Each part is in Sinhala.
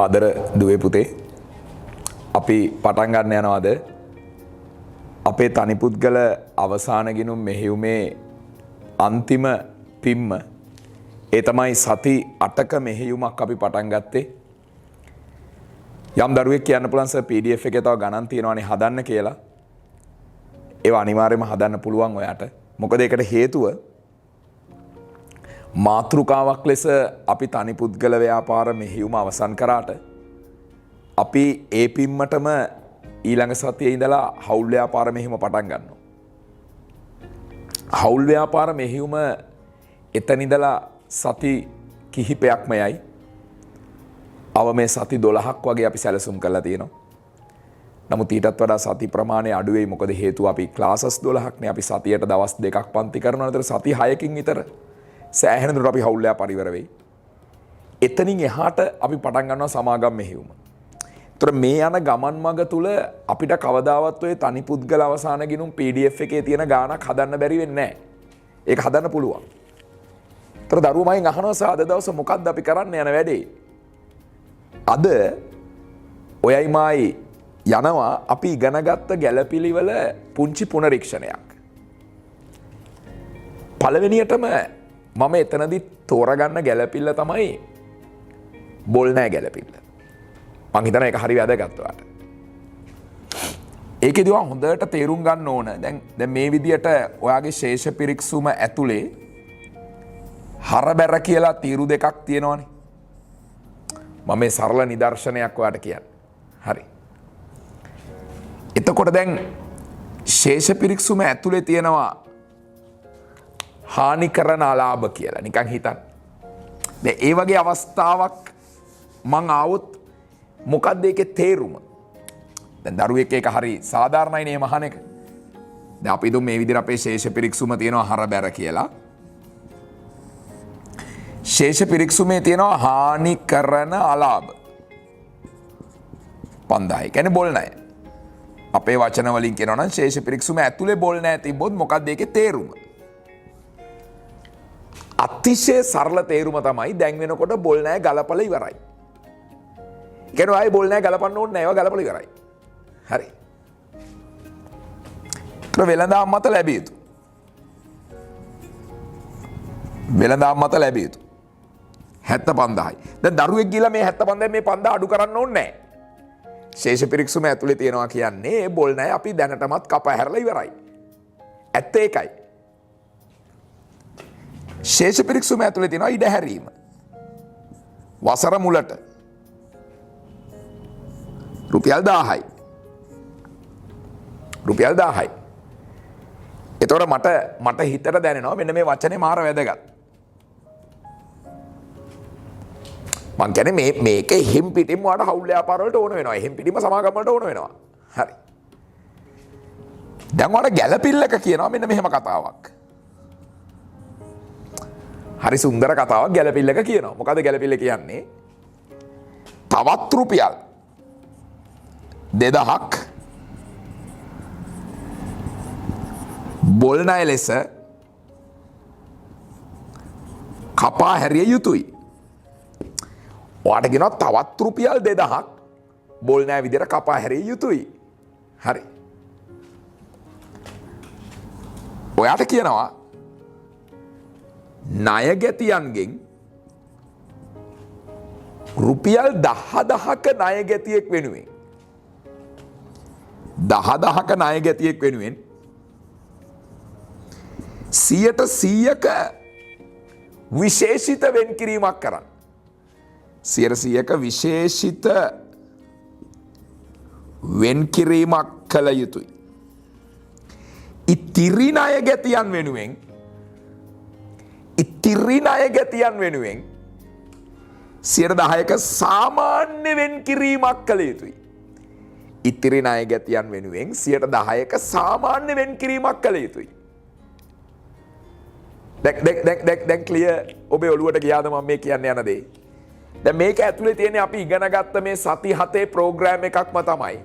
ආදර දුවේ පුතේ අපි පටන් ගන්න යනවාද අපේ තනිපුද්ගල අවසාන ගිණුම් මෙහෙයුමේ අන්තිම පිම්ම ඒ තමයි සති 8ක මෙහෙයුමක් අපි පටන් ගත්තේ යම් දරුවෙක් කියන්න පුළුවන් සර් PDF එකේ තව ගණන් තියෙනවානේ හදන්න කියලා ඒව අනිවාර්යයෙන්ම හදන්න පුළුවන් ඔයාට මොකද ඒකට හේතුව මාතෘකාවක් ලෙස අපි තනිපුද්ගල ව්‍යාපාර මෙහෙයුම අවසන් කරාට අපි ඒ පිම්මටම ඊළඟ සතියේ ඉඳලා හවුල් ව්‍යාපාර මෙහෙයුම පටන් ගන්නවා. හවුල් ව්‍යාපාර මෙහෙයුම එතන ඉඳලා සති කිහිපයක්ම යයි. අව මේ සති 12ක් වගේ අපි සැලසුම් කරලා තියෙනවා. නමුත් ඊටත් වඩා සති ප්‍රමාණය අඩු වෙයි මොකද හේතුව අපි ක්ලාසස් 12ක්නේ අපි සතියට දවස් දෙකක් පන්ති කරනවා නේද සති 6කින් විතර සෑහෙන දුරට අපි හවුල් ව්‍යාපාර ඉවර වෙයි. එතනින් එහාට අපි පටන් ගන්නවා සමාගම් මෙහෙයුම. ඒතර මේ යන ගමන් මඟ තුල අපිට කවදාවත් ඔය තනිපුද්ගල අවසාන ගිණුම් PDF එකේ තියෙන ගාණක් හදන්න බැරි වෙන්නේ නැහැ. ඒක හදන්න පුළුවන්. ඒතර දරුවෝ මයින් අහනවා සාද දවස මොකද්ද අපි කරන්න යන වැඩේ? අද ඔයයි මායි යනවා අපි ඉගෙනගත්ත ගැළපිළිවෙල පුංචි පුනරීක්ෂණයක්. පළවෙනියටම මම එතනදි තෝරගන්න ගැළපිල්ල තමයි බොල් නෑ ගැළපිල්ල. මං හිතනවා ඒක හරි වැදගත් ඔයාලට. ඒකෙදි ඔයා හොඳට තේරුම් ගන්න ඕන. දැන් මේ විදියට ඔයාගේ ශේෂ පිරික්සුම ඇතුලේ හරබැර කියලා තීරු දෙකක් තියෙනවනේ. මම මේ සරල නිදර්ශනයක් ඔයාලට කියන්න. හරි. එතකොට දැන් ශේෂ පිරික්සුම ඇතුලේ තියෙනවා හානි කරන අලාභ කියලා නිකන් හිතන්න. දැන් ඒ වගේ අවස්ථාවක් මං ආවොත් මොකක්ද ඒකේ තේරුම? දැන් දරුවෙක් ඒක හරි සාධාරණයි නේ මහන එක. දැන් අපි දුම් මේ විදිහට අපේ ශේෂ පිරික්සුම තියෙනවා හරබැර කියලා. ශේෂ පිරික්සුමේ තියෙනවා හානි කරන අලාභ 5000. කියන්නේ බොල් නැහැ. අපේ වචන වලින් කියනවා නම් ශේෂ පිරික්සුම ඇතුලේ බොල් නැහැ තිබ්බොත් මොකක්ද ඒකේ තේරුම? අතිශය සරල තේරුම තමයි දැන් වෙනකොට බොල් නෑ ගලපලා ඉවරයි. කියනවා ආයි බොල් නෑ ගලපන්න ඕනේ නෑ ඒවා ගලපලා ඉවරයි. හරි. වෙළඳාම් මත ලැබිය යුතු. වෙළඳාම් මත ලැබිය යුතු. 75000යි. දැන් දරුවෙක් ගිහලා මේ 75000 මේ 5000 අඩු කරන්න ඕනේ නෑ. ශේෂ පිරික්සුම ඇතුලේ තියනවා කියන්නේ බොල් නෑ අපි දැනටමත් කපා හැරලා ඉවරයි. ඇත්ත ඒකයි. ශේෂ පිරික්සුම ඇතුලේ තියෙනවා ඉඩ හැරීම. වසර මුලට රුපියල් 1000යි. රුපියල් 1000යි. එතකොට මට හිතට දැනෙනවා මෙන්න මේ වචනේ මාර වැදගත්. මං කියන්නේ මේක හිම් පිටින්ම වඩා හවුල් ව්‍යාපාර වලට ඕන වෙනවා. හිම් පිටින්ම සමාගම් වලට ඕන වෙනවා. හරි. දැන් වඩා ගැළපිල්ලක කියනවා මෙන්න මෙහෙම කතාවක්. හරි සුන්දර කතාවක් ගැළපිල්ලක කියනවා. මොකද ගැළපිල්ල කියන්නේ? තවත් රුපියල් 2000ක් බොල් ණය ලෙස කපා හැරිය යුතුයි. ඔයාට කියනවා තවත් රුපියල් 2000ක් බොල් ණය විදියට කපා හැරිය යුතුයි. හරි. ඔයාට කියනවා ණයගැතියන්ගෙන් රුපියල් 10000ක ණයගැතියෙක් වෙනුවෙන් 10000ක ණයගැතියෙක් වෙනුවෙන් 100%ක විශේෂිත වෙන්කිරීමක් කරන්න. 100%ක විශේෂිත වෙන්කිරීමක් කළ යුතුයි. ඉතිරි ණයගැතියන් වෙනුවෙන් ඉතිරි ණයගැතියන් වෙනුවෙන් 10%ක සාමාන්‍ය වෙන්කිරීමක් කළ යුතුයි. ඉතිරි ණයගැතියන් වෙනුවෙන් 10%ක සාමාන්‍ය වෙන්කිරීමක් කළ යුතුයි. දැන් ක්ලියර් ඔබේ ඔළුවට ගියාද මම මේ කියන්න යන දේ? දැන් මේක ඇතුලේ තියෙන අපි ඉගෙන ගත්ත මේ සති 7 ප්‍රෝග්‍රෑම් එකක්ම තමයි.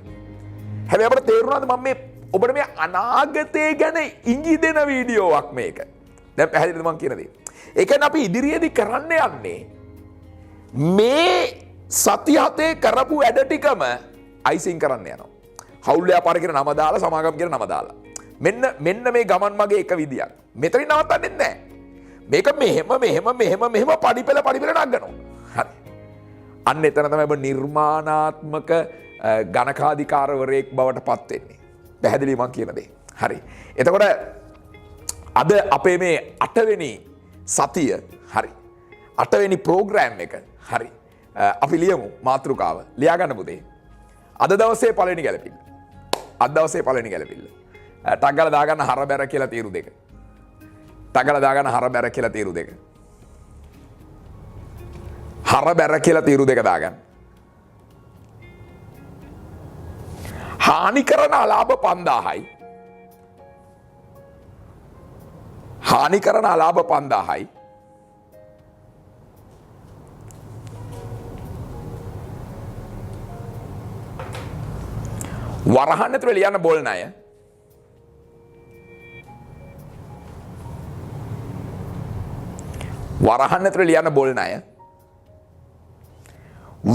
හැබැයි අපිට තේරුණාද මම මේ ඔබට මේ අනාගතය ගැන ඉඟි දෙන වීඩියෝවක් මේක. දැන් පැහැදිලිද මම කියන දේ? ඒ කියන්නේ අපි ඉදිරියේදී කරන්න යන්නේ මේ සති 7 කරපු වැඩ ටිකම අයිසිං කරන්න යනවා. හවුල් ව්‍යාපාර කියන නම දාලා සමාගම් කියන නම දාලා. මෙන්න මේ ගමන් මගේ එක විදියක්. මෙතනින් නවත්තන්නේ නැහැ. මේක මෙහෙම පඩිපෙළ නගනවා. හරි. අන්න එතන තමයි ඔබ නිර්මාණාත්මක ගණකාධිකාරවරයෙක් බවට පත් වෙන්නේ. පැහැදිලි මං කියන දේ. හරි. එතකොට අද අපේ මේ 8 වෙනි සතිය හරි. 8 වෙනි ප්‍රෝග්‍රෑම් එක හරි. අපි ලියමු මාතෘකාව. ලියා ගන්න පුතේ. අද දවසේ පළවෙනි ගැලපිල්ල. අද දවසේ පළවෙනි ගැලපිල්ල. ටක් ගාලා දාගන්න හරබැර කියලා තීරු දෙක. ටක් ගාලා දාගන්න හරබැර කියලා තීරු දෙක. හරබැර කියලා තීරු දෙක දාගන්න. හානි කරන අලාභ 5000යි. හානි කරන අලාභ 5000යි. වරහන් ඇතුළේ ලියන්න බොල් ණය. වරහන් ඇතුළේ ලියන්න බොල් ණය.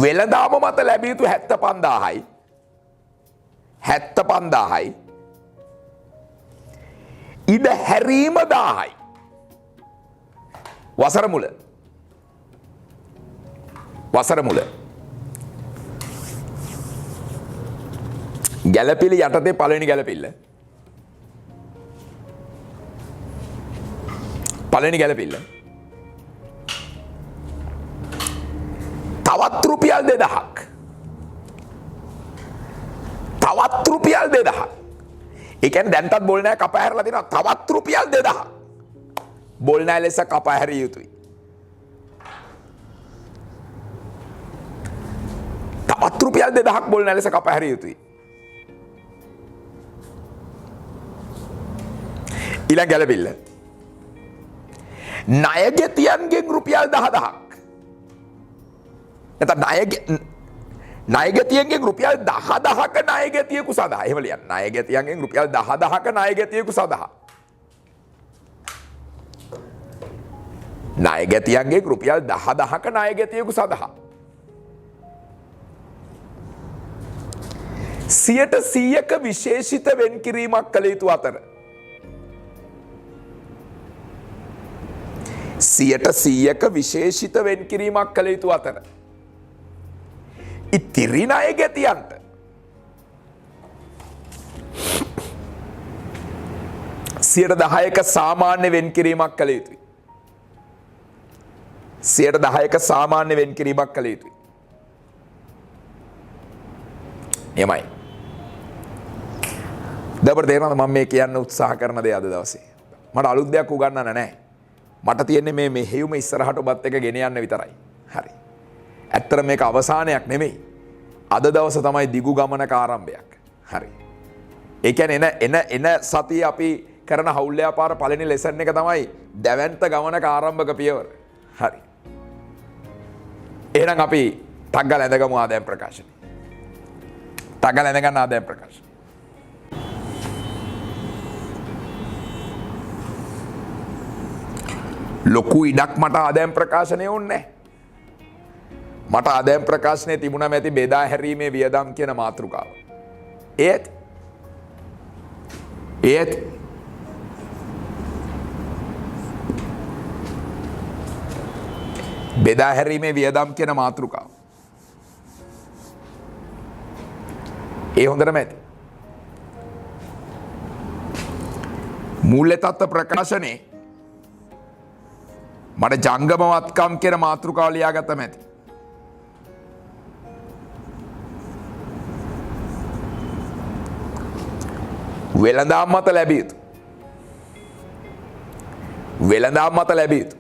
වෙළඳාම මත ලැබිය යුතු 75000යි. 75000යි. ඉඩ හැරීම 1000යි. වසර මුල. වසර මුල. ගැලපිලි යටතේ පළවෙනි ගැලපිල්ල. පළවෙනි ගැලපිල්ල. තවත් රුපියල් 2000ක්. තවත් රුපියල් 2000ක්. ඒ කියන්නේ දැන්ටත් බොල් ණය කපා හැරලා තිනවා තවත් රුපියල් 2000ක්. බොල් ණය ලෙස කපා හැරිය යුතුයි. තවත් රුපියල් 2000ක් බොල් ණය ලෙස කපා හැරිය යුතුයි. ඊළඟ ගැලපිල්ල. ණයගෙතියන්ගෙන් රුපියල් 10000ක්. නැත්නම් ණයගෙතියන්ගෙන් රුපියල් 10000ක ණයගෙතියෙකු සඳහා. එහෙම ලියන්න. ණයගෙතියන්ගෙන් රුපියල් 10000ක ණයගෙතියෙකු සඳහා. ණයගෙතියන්ගෙන් රුපියල් 10000ක ණයගෙතියෙකු සඳහා. 100%ක විශේෂිත වෙන්කිරීමක් කළ යුතු අතර 100%ක විශේෂිත වෙන්කිරීමක් කළ යුතු අතර ඉතිරි ණයගෙතියන්ට 10%ක සාමාන්‍ය වෙන්කිරීමක් කළ යුතුයි. 10%ක සාමාන්‍ය වෙන්කිරීමක් කළ යුතුයි. එමයි. දබර තේරෙනවද මම මේ කියන්න උත්සාහ කරන දේ අද දවසේ? මට අලුත් දෙයක් උගන්වන්න නැහැ. මට තියෙන්නේ මේ මෙහෙයුම ඉස්සරහට ඔබත් එක ගෙන යන්න විතරයි. හරි. ඇත්තට මේක අවසානයක් නෙමෙයි. අද දවස තමයි දිගු ගමනක ආරම්භයක්. හරි. ඒ කියන්නේ එන සතිය අපි කරන හවුල් ව්‍යාපාර පළවෙනි ලෙසන් එක තමයි දැවැන්ත ගමනක ආරම්භක පියවර. හරි. එහෙනම් අපි ටග්ගල ඇඳගමු ආදායම් ප්‍රකාශනය. ටග්ගල ඇඳගන්න ආදායම් ප්‍රකාශනය. ලොකු ඉඩක් මට ආදායම් ප්‍රකාශනය ඕනේ. මට ආදායම් ප්‍රකාශනයේ තිබුණාම ඇති බෙදා හැරීමේ වියදම් කියන මාතෘකාව. ඒත් බෙදා හැරීමේ වියදම් කියන මාතෘකාව. ඒ හොඳටම ඇති. මූල්‍ය තත්ත්ව ප්‍රකාශනයේ මට ජංගම වත්කම් කියන මාතෘකාව ලියාගත්තම ඇති. වෙළඳාම් මත ලැබිය යුතු. වෙළඳාම් මත ලැබිය යුතු.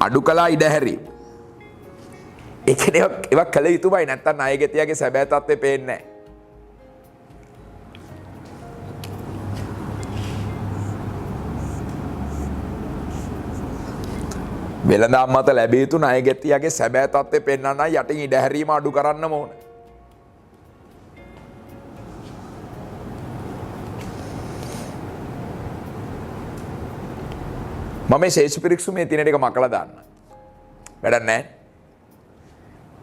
අඩු කළා ඉඩ හැරීම. ඒ කියන්නේ ඒවා කළ යුතුමයි නැත්තම් ණයගෙතියගේ සැබෑ තත්ත්වය පේන්නේ නැහැ. වෙළඳාම් මත ලැබිය යුතු ණය ගැතියගේ සැබෑ තත්ත්වය පෙන්වන්න යටින් ඉඩ හැරීම අඩු කරන්නම ඕන. මම ශේෂ පිරික්සුමේ තියෙන ටික මකලා දාන්න. වැඩක් නැහැ.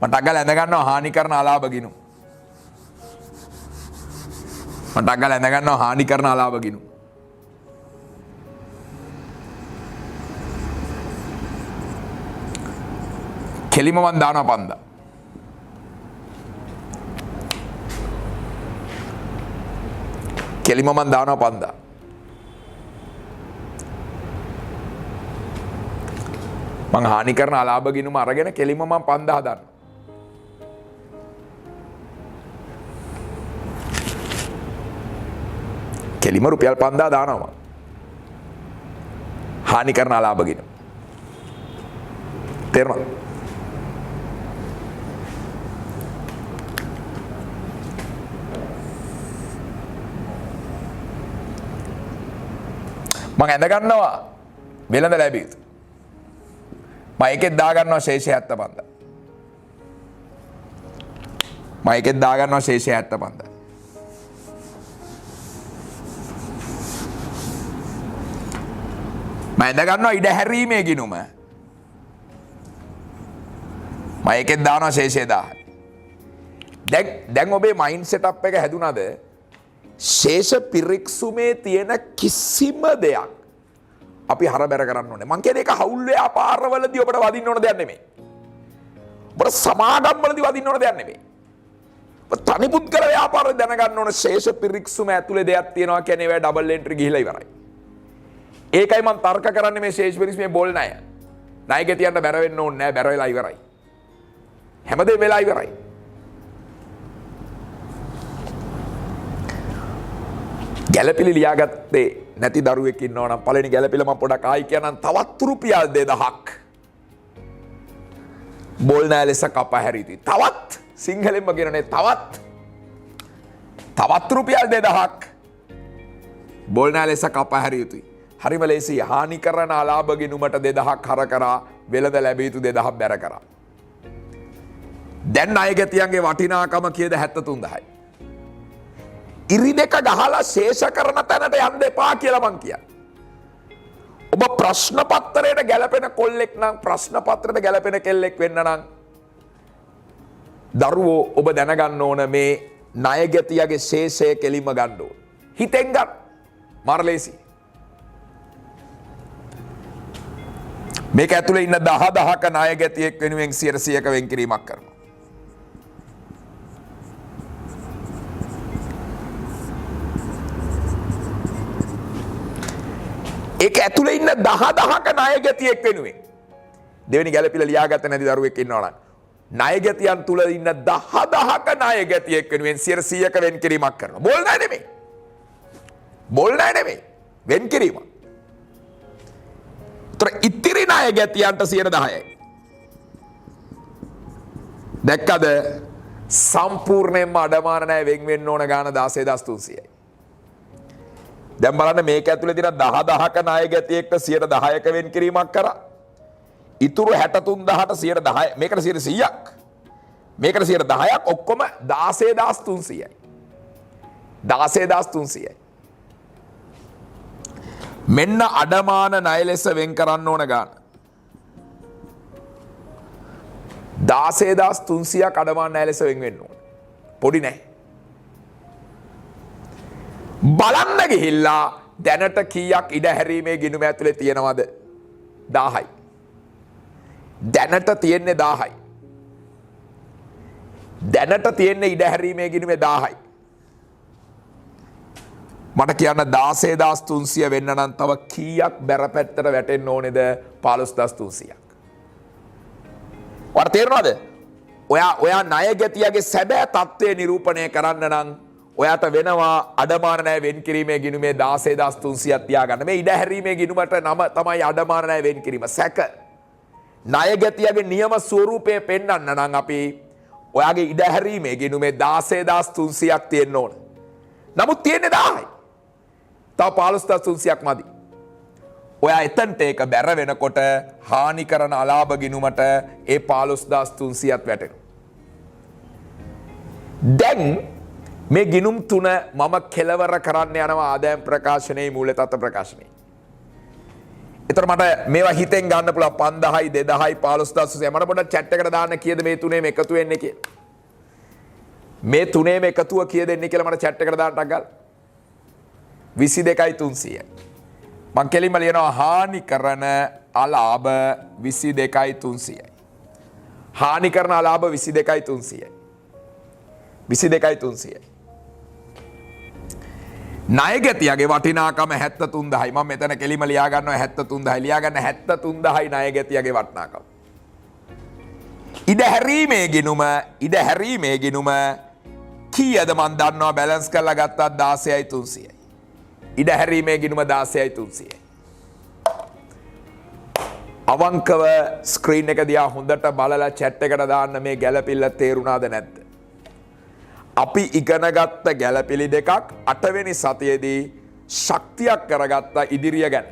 මට අගල ඇඳ ගන්නවා හානි කරන අලාභ ගිනු. මට අගල ඇඳ ගන්නවා හානි කරන අලාභ ගිනු. කෙලිම මන් දානවා පන්දා. කෙලිම මන් දානවා පන්දා. මං හානි කරන අලාභ ගිනුම අරගෙන කෙලිම මං 5000 දාන්න. කෙලිම රුපියල් 5000 දානවා. හානි කරන අලාභ ගිනුම. තේරුණාද? මං ඇඳ ගන්නවා වෙළඳ ලැබිය යුතු. මම එකෙත් දා ගන්නවා ශේෂය 75. මම එකෙත් දා ගන්නවා ශේෂය 75. මම ඇඳ ගන්නවා ඉඩ හැරීමේ ගිණුම. මම එකෙත් දානවා ශේෂය 1000. දැන් ඔබේ මයින්ඩ් සෙටප් එක හැදුනද? ශේෂ පිරික්සුමේ තියෙන කිසිම දෙයක් අපි හරබැර කරන්න ඕනේ. මං කියන්නේ ඒක හවුල් ව්‍යාපාරවලදී ඔබට වදින්න ඕන දෙයක් නෙමෙයි. ඔබට සමාගම්වලදී වදින්න ඕන දෙයක් නෙමෙයි. ඔබ තනි පුද්ගල ව්‍යාපාරවල දැනගන්න ඕන ශේෂ පිරික්සුම ඇතුලේ දෙයක් තියෙනවා කියන්නේ ඒවා ඩබල් එන්ට්‍රි ගිහිලා ඉවරයි. ඒකයි මං තර්ක කරන්නේ මේ ශේෂ පිරික්සුමේ බෝල් ණය. ණය ගෙතියන්න බැර වෙන්න ඕනේ නැහැ. බැර වෙලා ඉවරයි. හැමදේම වෙලා ඉවරයි. ගැලපිලි ලියාගත්තේ නැති දරුවෙක් ඉන්නවා නම් පළවෙනි ගැලපිල මම පොඩක් ආයි කියනනම් තවත් රුපියල් 2000ක් බෝල් ණය ලෙස කපා හැරියුතුයි. තවත් සිංහලෙන්ම කියනනේ තවත් රුපියල් 2000ක් බෝල් ණය ලෙස කපා හැරියුතුයි. හරිම ලේසි. හානි කරන අලාභ ගිණුමට 2000ක් හර කරා වෙළඳ ලැබිය යුතු 2000ක් බැර කරා. දැන් ණය ගැතියන්ගේ වටිනාකම කීයද? 73000යි. ඉරි දෙක ගහලා ශේෂ කරන තැනට යන්න එපා කියලා මං කියන්නේ. ඔබ ප්‍රශ්න පත්‍රයට ගැලපෙන කොල්ලෙක් නම් ප්‍රශ්න පත්‍රයට ගැලපෙන කෙල්ලෙක් වෙන්න නම් දරුවෝ ඔබ දැනගන්න ඕන මේ ණය ගැතියගේ ශේෂය කෙලිම ගන්න ඕන. හිතෙන් ගන්න. මාර්ලේසි. මේක ඇතුලේ ඉන්න 10000ක ණය ගැතියෙක් වෙනුවෙන් 100ක වෙන් කිරීමක් කරනවා. ඒක ඇතුලේ ඉන්න 10000ක ණය ගැතියෙක් වෙනුවෙන් දෙවෙනි ගැලපිල ලියාගත්ත නැති දරුවෙක් ඉන්නවා නම් ණය ගැතියන් තුල ඉන්න 10000ක ණය ගැතියෙක් වෙනුවෙන් 100ක වෙන් කිරීමක් කරනවා. බෝල් ණය නෙමෙයි. බෝල් ණය නෙමෙයි. වෙන් කිරීම. ඒතර ඉතිරි ණය ගැතියන්ට 10%යි. දැක්කද? සම්පූර්ණයෙන්ම අඩමාන ණය වෙන් වෙන්න ඕන ගාන 16300යි. දැන් බලන්න මේක ඇතුලේ තියෙන 10000ක ණය ගැතියෙක්ට 10%ක වෙන් කිරීමක් කරා. ඉතුරු 63000ට 10%. මේකට 100ක්. මේකට 10%ක් ඔක්කොම 16300යි. 16300යි. මෙන්න අඩමාන ණය ලෙස වෙන් කරන්න ඕන ගාන. 16300ක් අඩමාන ණය ලෙස වෙන් වෙන්න ඕන. පොඩි නෑ. බලන්න ගිහිල්ලා දැනට කීයක් ඉඩ හැරීමේ ගිණුම ඇතුලේ තියෙනවද? 1000යි. දැනට තියෙන්නේ 1000යි. දැනට තියෙන්නේ ඉඩ හැරීමේ ගිණුමේ 1000යි. මට කියන්න 16300 වෙන්න නම් තව කීයක් බැරපැත්තට වැටෙන්න ඕනේද? 15300ක්. ඔයාලට තේරෙනවද? ඔයා ණය ගැතියගේ සැබෑ තත්ත්වය නිරූපණය කරන්න නම් ඔයාට වෙනවා අඩමාන ණය වෙන් කිරීමේ ගිණුමේ 16300ක් තියාගන්න. මේ ඉඩ හැරීමේ ගිණුමට නම තමයි අඩමාන ණය වෙන් කිරීම. සැක. ණය ගැතියගේ නියම ස්වරූපය පෙන්වන්න නම් අපි ඔයාගේ ඉඩ හැරීමේ ගිණුමේ 16300ක් තියෙන්න ඕන. නමුත් තියෙන්නේ 1000යි. තව 15300ක් මදි. ඔයා එතනට ඒක බැර වෙනකොට හානි කරන අලාභ ගිණුමට ඒ 15300ත් වැටෙනවා. දැන් මේ ගිණුම් තුන මම කෙලවර කරන්න යනවා ආදායම් ප්‍රකාශනයේ මූල්‍ය තත්ත්ව ප්‍රකාශනයේ. ඒතර මට මේවා හිතෙන් ගන්න පුළුවන් 5000යි 2000යි 15000 මට පොඩ්ඩක් chat එකට දාන්න කීයද මේ තුනේම එකතු වෙන්නේ කියලා. මේ තුනේම එකතුව කීයද එන්නේ කියලා මට chat එකට දාන්නක් ගන්න. 22යි 300යි. මං කෙලින්ම ලියනවා හානි කරන අලාභ 22යි 300යි. හානි කරන අලාභ 22යි 300යි. 22යි 300යි. ණයගැතියගේ වටිනාකම 73000යි. මම මෙතන කෙලිම ලියා ගන්නවා 73000යි. ලියා ගන්න 73000යි ණයගැතියගේ වටිනාකම. ඉඩ හැරීමේ ගිණුම කීයද මන් දන්නවා බැලන්ස් කරලා ගත්තා 16යි 300යි. ඉඩ හැරීමේ ගිණුම 16යි 300යි. අවංකව ස්ක්‍රීන් එක දිහා හොඳට බලලා chat එකට දාන්න මේ ගැළපිල්ල තේරුණාද නැද්ද? අපි ඉගෙනගත්ත ගැළපිලි දෙකක් 8 වෙනි සතියේදී ශක්තියක් කරගත්ත ඉදිරිය ගැන.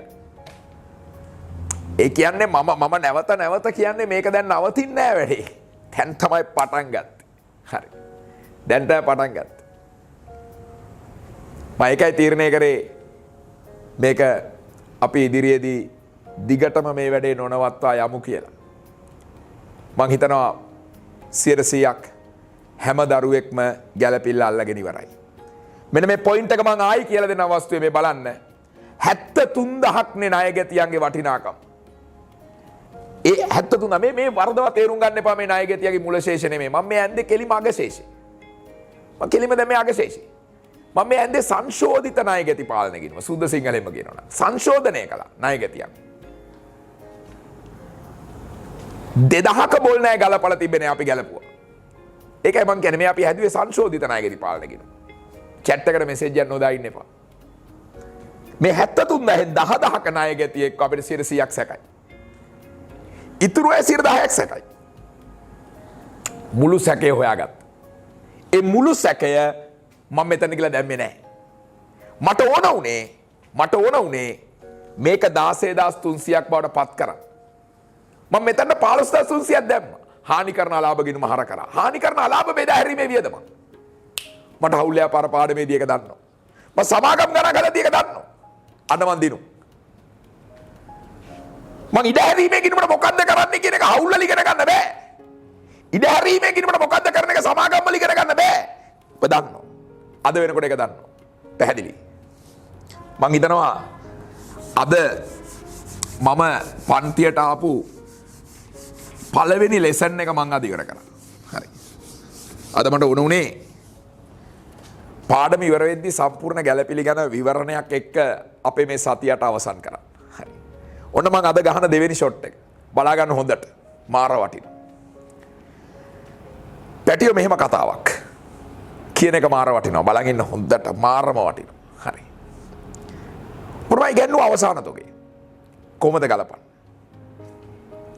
ඒ කියන්නේ මම නැවත කියන්නේ මේක දැන් නවතින්නේ නැහැ වැඩි. දැන් තමයි පටන් ගත්තේ. හරි. දැන් තමයි පටන් ගත්තේ. මම ඒකයි තීරණය කරේ මේක අපි ඉදිරියේදී දිගටම මේ වැඩේ නොනවත්වා යමු කියලා. මං හිතනවා 100%ක් හැම දරුවෙක්ම ගැළපිල්ල අල්ලගෙන ඉවරයි. මෙන්න මේ පොයින්ට් එක මං ආයි කියලා දෙන අවස්ථුවේ මේ බලන්න. 73000ක් නේ ණයගැතියන්ගේ වටිනාකම. ඒ 73 මේ වරදවා තේරුම් ගන්න එපා මේ ණයගැතියගේ මුල ශේෂ නෙමෙයි. මම මේ ඇන්දේ කෙලිම අග ශේෂේ. මම කෙලිම දැන් මේ අග ශේෂේ. මම මේ ඇන්දේ සංශෝධිත ණයගැති පාලන ගිණුම සුද්ධ සිංහලෙන්ම කියනවා. සංශෝධනය කළා ණයගැතියක්. 2000ක බෝල් නෑ ගලපලා තිබෙනේ අපි ගලපුවා. ඒකයි මං කියන්නේ මේ අපි හැදුවේ සංශෝධිත ණයගැති පාලන ගිණුම. chat එකට මැසේජ් එකක් නොදා ඉන්න එපා. මේ 73000න් 10000ක ණයගැතියෙක් අපිට 100ක් සැකයි. ඉතුරු 10ක් සැකයි. මුළු සැකය හොයාගත්තා. ඒ මුළු සැකය මම මෙතන කියලා දැම්මේ නැහැ. මට ඕන උනේ මේක 16300ක් බවට පත් කරන්න. මම මෙතන 15300ක් දැම්මා. හානි කරන අලාභ ගිණුම හර කරා. හානි කරන අලාභ බෙදා හැරීමේ වියදම. මට හවුල්යා පාර පාඩමේදී එක දන්නවා. මම සමාගම් ගණන් ගලදී එක දන්නවා. අද මන් දිනු. මං ඉඩ හැරීමේ ගිණුමට මොකද්ද කරන්නේ කියන එක හවුල්ලා ඉගෙන ගන්න බෑ. ඉඩ හැරීමේ ගිණුමට මොකද්ද කරන එක සමාගම් වල ඉගෙන ගන්න බෑ. ඔබ දන්නවා. අද වෙනකොට ඒක දන්නවා. පැහැදිලි. මං හිතනවා අද මම පන්තියට ආපු පළවෙනි ලෙසන් එක මං අද ඉවර කරා. හරි. අද මට උනේ පාඩම ඉවර වෙද්දී සම්පූර්ණ ගැළපිලි ගැන විවරණයක් එක්ක අපේ මේ සතියට අවසන් කරා. හරි. ඔන්න මං අද ගහන දෙවෙනි ෂොට් එක. බලා ගන්න හොඳට. මාර වටිනවා. පැටියෝ මෙහෙම කතාවක් කියන එක මාර වටිනවා. බලන් ඉන්න හොඳට මාරම වටිනවා. හරි. මොනවයි ගන්නු අවසාන තෝගේ. කොහොමද ගලපන්නේ?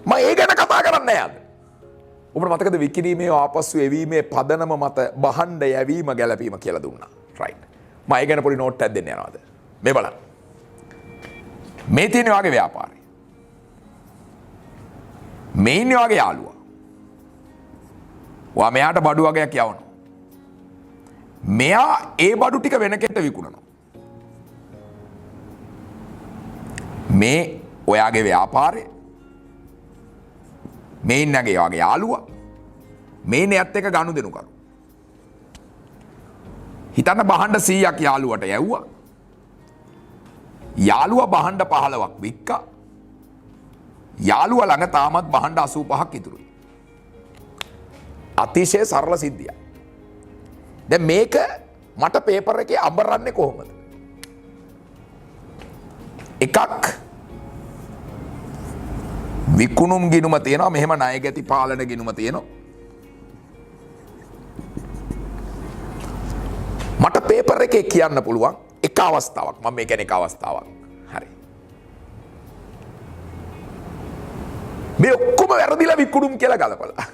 මම ඒ ගැන කතා කරන්නේ නැහැ අද. ඔබට මතකද විකිණීමේ ආපස්සු එවීමේ පදනම මත බහණ්ඩ යැවීම ගැලපීම කියලා දුන්නා. රයිට්. මම ඒ ගැන පොඩි නෝට් එකක් දෙන්න යනවාද? මේ බලන්න. මේ තියෙන වාගේ ව්‍යාපාරේ. මේ ඉන්නේ වාගේ යාළුවා. වා මෙයාට බඩු වගේක් යවනවා. මෙයා ඒ බඩු ටික වෙන කෙනෙක්ට විකුණනවා. මේ ඔයාගේ ව්‍යාපාරේ මේ ඉන්නගේ වාගේ යාළුවා මේ නෙයත් එක ගනුදෙනු කරු. හිතන්න බහණ්ඩ 100ක් යාළුවට යැව්වා. යාළුවා බහණ්ඩ 15ක් වික්කා. යාළුවා ළඟ තාමත් බහණ්ඩ 85ක් ඉතුරුයි. අතිශය සරල සිද්ධියක්. දැන් මේක මට පේපර් එකේ අඹරන්නේ කොහොමද? එකක් විකුණුම් ගිණුම තියෙනවා, මෙහෙම ණයගැති පාලන ගිණුම තියෙනවා. මට පේපර් එකේ කියන්න පුළුවන් එක අවස්ථාවක්. මම මේ කියන්නේ එක අවස්ථාවක්. හරි. මේ ඔක්කොම වැරදිලා විකුණුම් කියලා ගලපලා.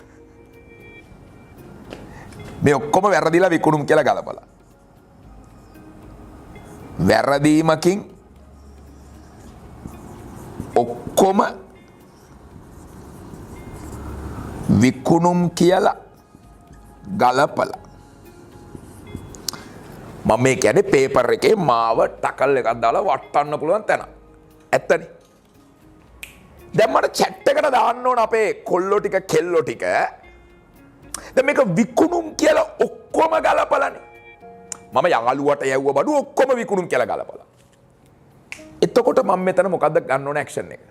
මේ ඔක්කොම වැරදිලා විකුණුම් කියලා ගලපලා. වැරදීමකින් ඔක්කොම විකුණුම් කියලා ගලපලා මම මේ කියන්නේ පේපර් එකේ මාව ටකල් එකක් දාලා වට්ටන්න පුළුවන් තැන. ඇත්තනේ. දැන් මට chat එකට දාන්න ඕන අපේ කොල්ලෝ ටික කෙල්ලෝ ටික. දැන් මේක විකුණුම් කියලා ඔක්කොම ගලපලානේ. මම යාළුවට යවුව බඩු ඔක්කොම විකුණුම් කියලා ගලපලා. එතකොට මම මෙතන මොකද්ද ගන්න ඕන ඇක්ෂන් එක?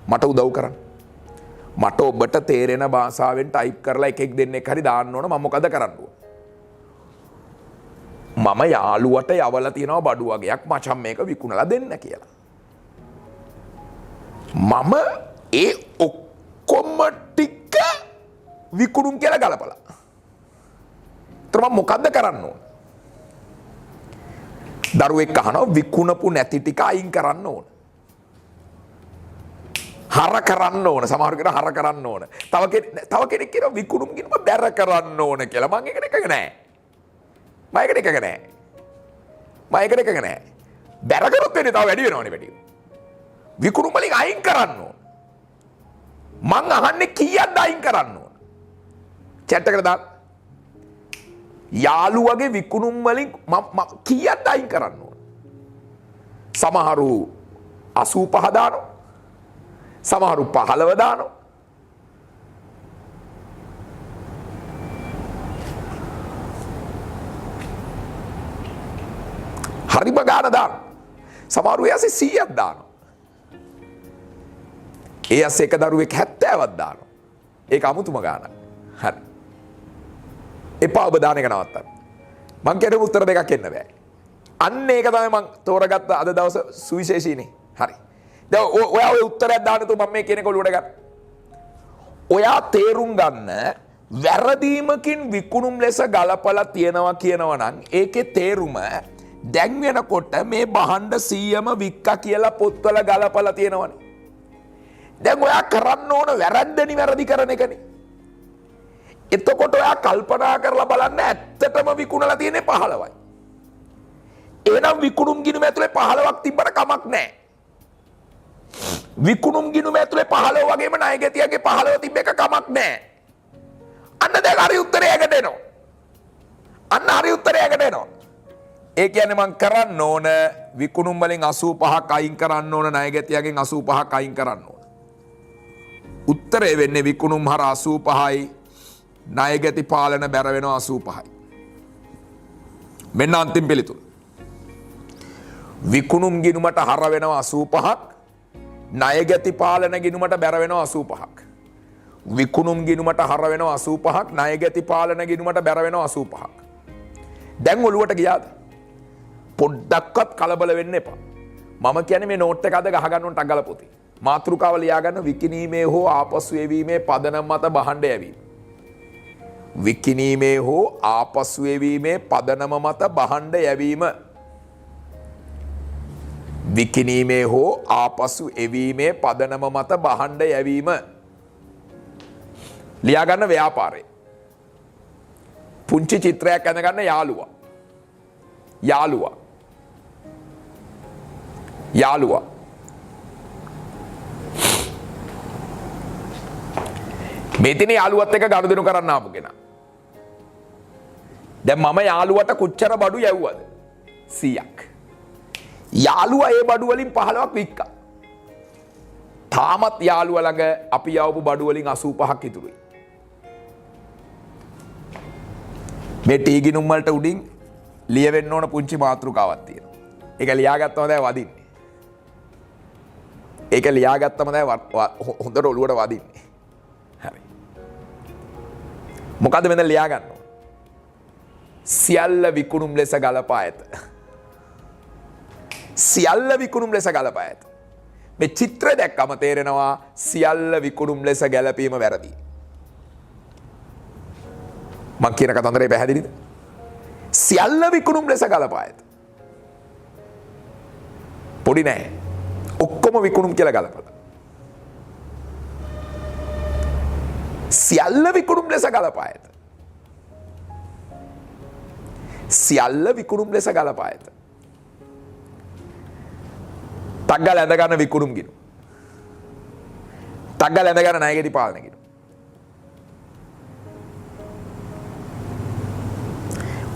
මට උදව් කරන්න. මට ඔබට තේරෙන භාෂාවෙන් ටයිප් කරලා එකෙක් දෙන්නෙක් හරි දාන්න ඕන. මම මොකද කරන්න ඕන? මම යාළුවට යවලා තියෙනවා බඩු වගේක් මචං මේක විකුණලා දෙන්න කියලා. මම ඒ ඔක්කොම ටික විකුණුම් කියලා ගලපලා. ඒතර මම මොකද්ද කරන්න ඕන? දරුවෙක් අහනවා විකුණපු නැති ටික අයින් කරන්න ඕන. හර කරන්න ඕන. සමහර කෙනා හර කරන්න ඕන. තව කෙනෙක් කියනවා විකුණුම් කියනම බැර කරන්න ඕන කියලා. මම ඒකට එකක නෑ. මම ඒකට එකක නෑ. බැර කරොත් වෙන්නේ තව වැඩි වෙනවනේ වැඩි. විකුණුම් වලින් අයින් කරන්න ඕන. මං අහන්නේ කීයක්ද අයින් කරන්න ඕන? chat එකට දාන්න. යාළුවගේ විකුණුම් වලින් මම කීයක්ද අයින් කරන්න ඕන? සමහරු 85 දානවා. සමහරු 15 දානවා. හරිම ගාන දානවා. සමහරු එයාසේ 100ක් දානවා. එයාසේ එක දරුවෙක් 70ක් දානවා. ඒක අමුතුම ගානක්. හරි. එපා ඔබ දාන එක නවත්තන්න. මං කියන්නේ උත්තර දෙකක් එන්න බෑ. අන්න ඒක තමයි මං තෝරගත්ත අද දවස සුවිශේෂීනේ. හරි. දැන් ඔයා ඔය උත්තරයක් දාන්න තු මම මේ කියන එක ඔලුවට ගන්න. ඔයා තේරුම් ගන්න වැරදීමකින් විකුණුම් ලෙස ගලපලා තියනවා කියනවා නම් ඒකේ තේරුම දැන් වෙනකොට මේ බහණ්ඩ 100ම වික්කා කියලා පොත්වල ගලපලා තියෙනවනේ. දැන් ඔයා කරන්න ඕන වැරද්ද නිවැරදි කරන එකනේ. එතකොට ඔයා කල්පනා කරලා බලන්න ඇත්තටම විකුණලා තියෙන්නේ 15යි. එහෙනම් විකුණුම් ගිණුම ඇතුලේ 15ක් තිබ්බට කමක් නැහැ. විකුණුම් ගිණුම ඇතුලේ 15 වගේම ණයගැතියගේ 15 තිබ්බ එක කමක් නැහැ. අන්න දැන් හරි උත්තරයකට එනවා. ඒ කියන්නේ මං කරන්න ඕන විකුණුම් වලින් 85ක් අයින් කරන්න ඕන ණයගැතියගෙන් 85ක් අයින් කරන්න ඕන. උත්තරේ වෙන්නේ විකුණුම් හර 85යි ණයගැති පාලන බැර වෙනවා 85යි. මෙන්න අන්තිම පිළිතුර. විකුණුම් ගිණුමට හර වෙනවා 85ක් ණයගැති පාලන ගිණුමට බැර වෙනවා 85ක්. විකුණුම් ගිණුමට හර වෙනවා 85ක් ණයගැති පාලන ගිණුමට බැර වෙනවා 85ක්. දැන් ඔලුවට ගියාද? පොඩ්ඩක්වත් කලබල වෙන්න එපා. මම කියන්නේ මේ නෝට් එක අද ගහගන්න ඕන ටග්ගල පොතේ. මාතෘකාව ලියාගන්න විකිණීමේ හෝ ආපසු එවීමේ පදනම මත බහඬ යැවීම. විකිණීමේ හෝ ආපසු එවීමේ පදනම මත බහඬ යැවීම. විකිණීමේ හෝ ආපසු එවීමේ පදනම මත බහඬ යැවීම. ලියාගන්න ව්‍යාපාරේ. පුංචි චිත්‍රයක් ඇඳගන්න යාළුවා. මෙතන යාළුවත් එක්ක ගනුදෙනු කරන්න ආපු කෙනා. දැන් මම යාළුවට කොච්චර බඩු යවුවද? 100ක්. යාළුවා ඒ බඩු වලින් 15ක් වික්කා. තාමත් යාළුවා ළඟ අපි යවපු බඩු වලින් 85ක් ඉතුරුයි. මේ ටී ගිණුම් වලට උඩින් ලියවෙන්න ඕන පුංචි මාතෘකාවක් තියෙනවා. ඒක ලියාගත්තම දැන් වදින්නේ. ඒක ලියාගත්තම දැන් හොඳට ඔලුවට වදින්නේ. හරි. මොකද්ද මෙතන ලියාගන්න ඕන? සියල්ල විකුණුම් ලෙස ගලපා ඇත. සියල්ල විකුණුම් ලෙස ගලපා ඇත. මේ චිත්‍රය දැක්කම තේරෙනවා සියල්ල විකුණුම් ලෙස ගැලපීම වැරදි. මං කියන කතන්දරේ පැහැදිලිද? සියල්ල විකුණුම් ලෙස ගලපා ඇත. පොඩි නෑ. ඔක්කොම විකුණුම් කියලා ගලපලා. සියල්ල විකුණුම් ලෙස ගලපා ඇත. සියල්ල විකුණුම් ලෙස ගලපා ඇත. තග්ගල ඇඳ ගන්න විකුණුම් ගිණුම්. ටග්ගල ඇඳගෙන ණයගෙති පාලනය ගිණුම.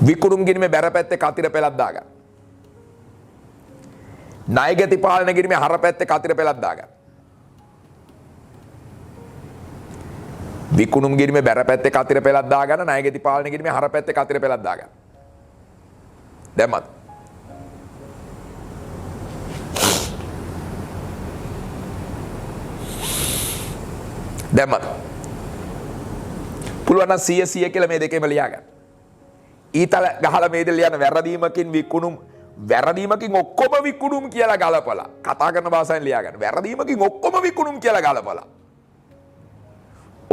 විකුණුම් ගිණුමේ බැර පැත්තේ කතිර පෙළක් දාගන්න. ණයගෙති පාලන ගිණුමේ හර පැත්තේ කතිර පෙළක් දාගන්න. විකුණුම් ගිණුමේ බැර පැත්තේ කතිර පෙළක් දාගන්න, ණයගෙති පාලන ගිණුමේ හර පැත්තේ කතිර පෙළක් දාගන්න. දැම්මද? දැම්මද? පුළුවන් නම් 100 කියලා මේ දෙකේම ලියා ගන්න. ඊතල ගහලා මේද ලියන වැරදීමකින් විකුණුම් වැරදීමකින් ඔක්කොම විකුණුම් කියලා ගලපලා කතා කරන භාෂාවෙන් ලියා ගන්න. වැරදීමකින් ඔක්කොම විකුණුම් කියලා ගලපලා.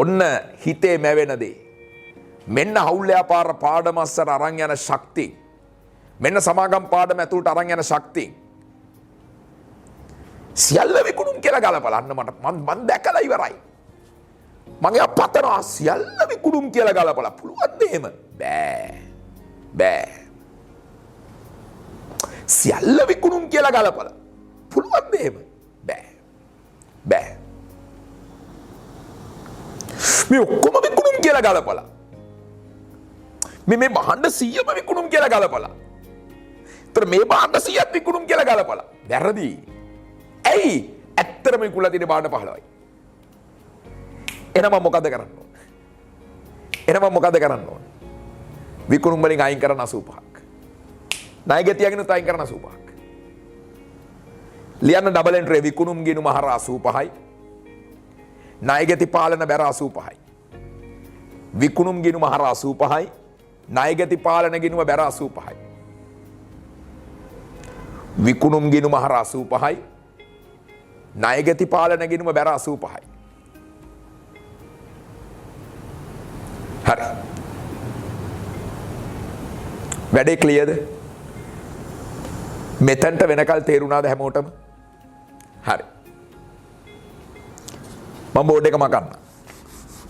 ඔන්න හිතේ මැවෙන දේ. මෙන්න හවුල් ව්‍යාපාර පාඩම අස්සර අරන් යන ශක්තිය. මෙන්න සමාගම් පාඩම ඇතුළට අරන් යන ශක්තිය. සියල්ල විකුණුම් කියලා ගලපලා අන්න මට මන් දැකලා ඉවරයි. මගේ පතනවා සියල්ල විකුණුම් කියලා ගලපලා පුළුවන්ද එහෙම? බෑ. සියල්ල විකුණුම් කියලා ගලපලා පුළුවන්ද එහෙම? බෑ. මේ ඔක්කොම විකුණුම් කියලා ගලපලා මේ භාණ්ඩ 100ම විකුණුම් කියලා ගලපලා. ඒතර මේ භාණ්ඩ 100ක් විකුණුම් කියලා ගලපලා. වැරදි. ඇයි? ඇත්තටම විකුණලා තියෙන භාණ්ඩ 15යි. එහෙනම් මොකද කරන්න ඕන? විකුණුම් වලින් අයින් කරන 85ක්. ණයගෙතියගෙන අයින් කරන 85ක්. ලියන්න ඩබල් එන්ට්‍රි විකුණුම් ගිණුම හර 85යි. ණයගෙති පාලන බැර 85යි. විකුණුම් ගිණුම හර 85යි. ණයගෙති පාලන ගිණුම බැර 85යි. විකුණුම් ගිණුම හර 85යි. ණයගෙති පාලන ගිණුම බැර 85යි. හරි. වැඩේ ක්ලියර්ද? මෙතනට වෙනකල් තේරුණාද හැමෝටම? හරි. මම බෝඩ් එක මකන්න.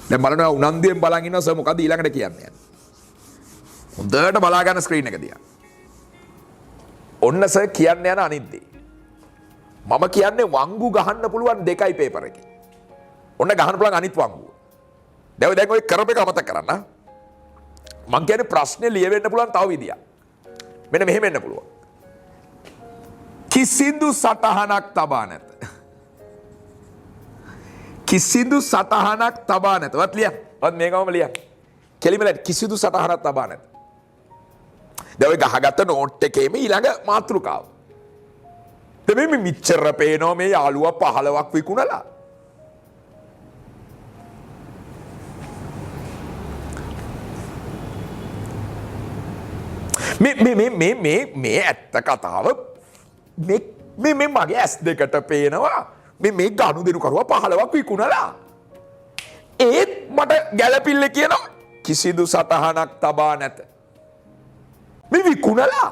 දැන් බලනවා උනන්දුවෙන් බලන් ඉන්නවා සර් මොකද ඊළඟට කියන්නේ. හොඳට බලා ගන්න ස්ක්‍රීන් එක දිහා. ඔන්න සර් කියන්න යන අනිත් දේ. මම කියන්නේ වංගු ගහන්න පුළුවන් දෙකයි පේපර් එකේ. ඔන්න ගහන්න පුළුවන් අනිත් වංගුව. දැන් ඔය කරප එක අමතක කරන්න. මං කියන්නේ ප්‍රශ්නේ ලියවෙන්න පුළුවන් තව විදියක්. මෙන්න මෙහෙම වෙන්න පුළුවන්. කිසිදු සටහනක් තබා නැත. කිසිදු සටහනක් තබා නැත. වත් ලියන්න. වත් මේකම ලියන්න. කෙලිම ලියන්න. කිසිදු සටහනක් තබා නැත. දැන් ඔය ගහගත්ත නෝට් එකේම ඊළඟ මාතෘකාව. දැන් මේ මිච්චර පේනවා මේ යාළුවා 15ක් විකුණලා. මේ ඇත්ත කතාව මේ මගේ ඇස් දෙකට පේනවා මේ ගනුදෙනු කරුවා 15ක් විකුණලා. ඒත් මට ගැළපිල්ල කියනවා කිසිදු සටහනක් තබා නැත. මේ විකුණලා.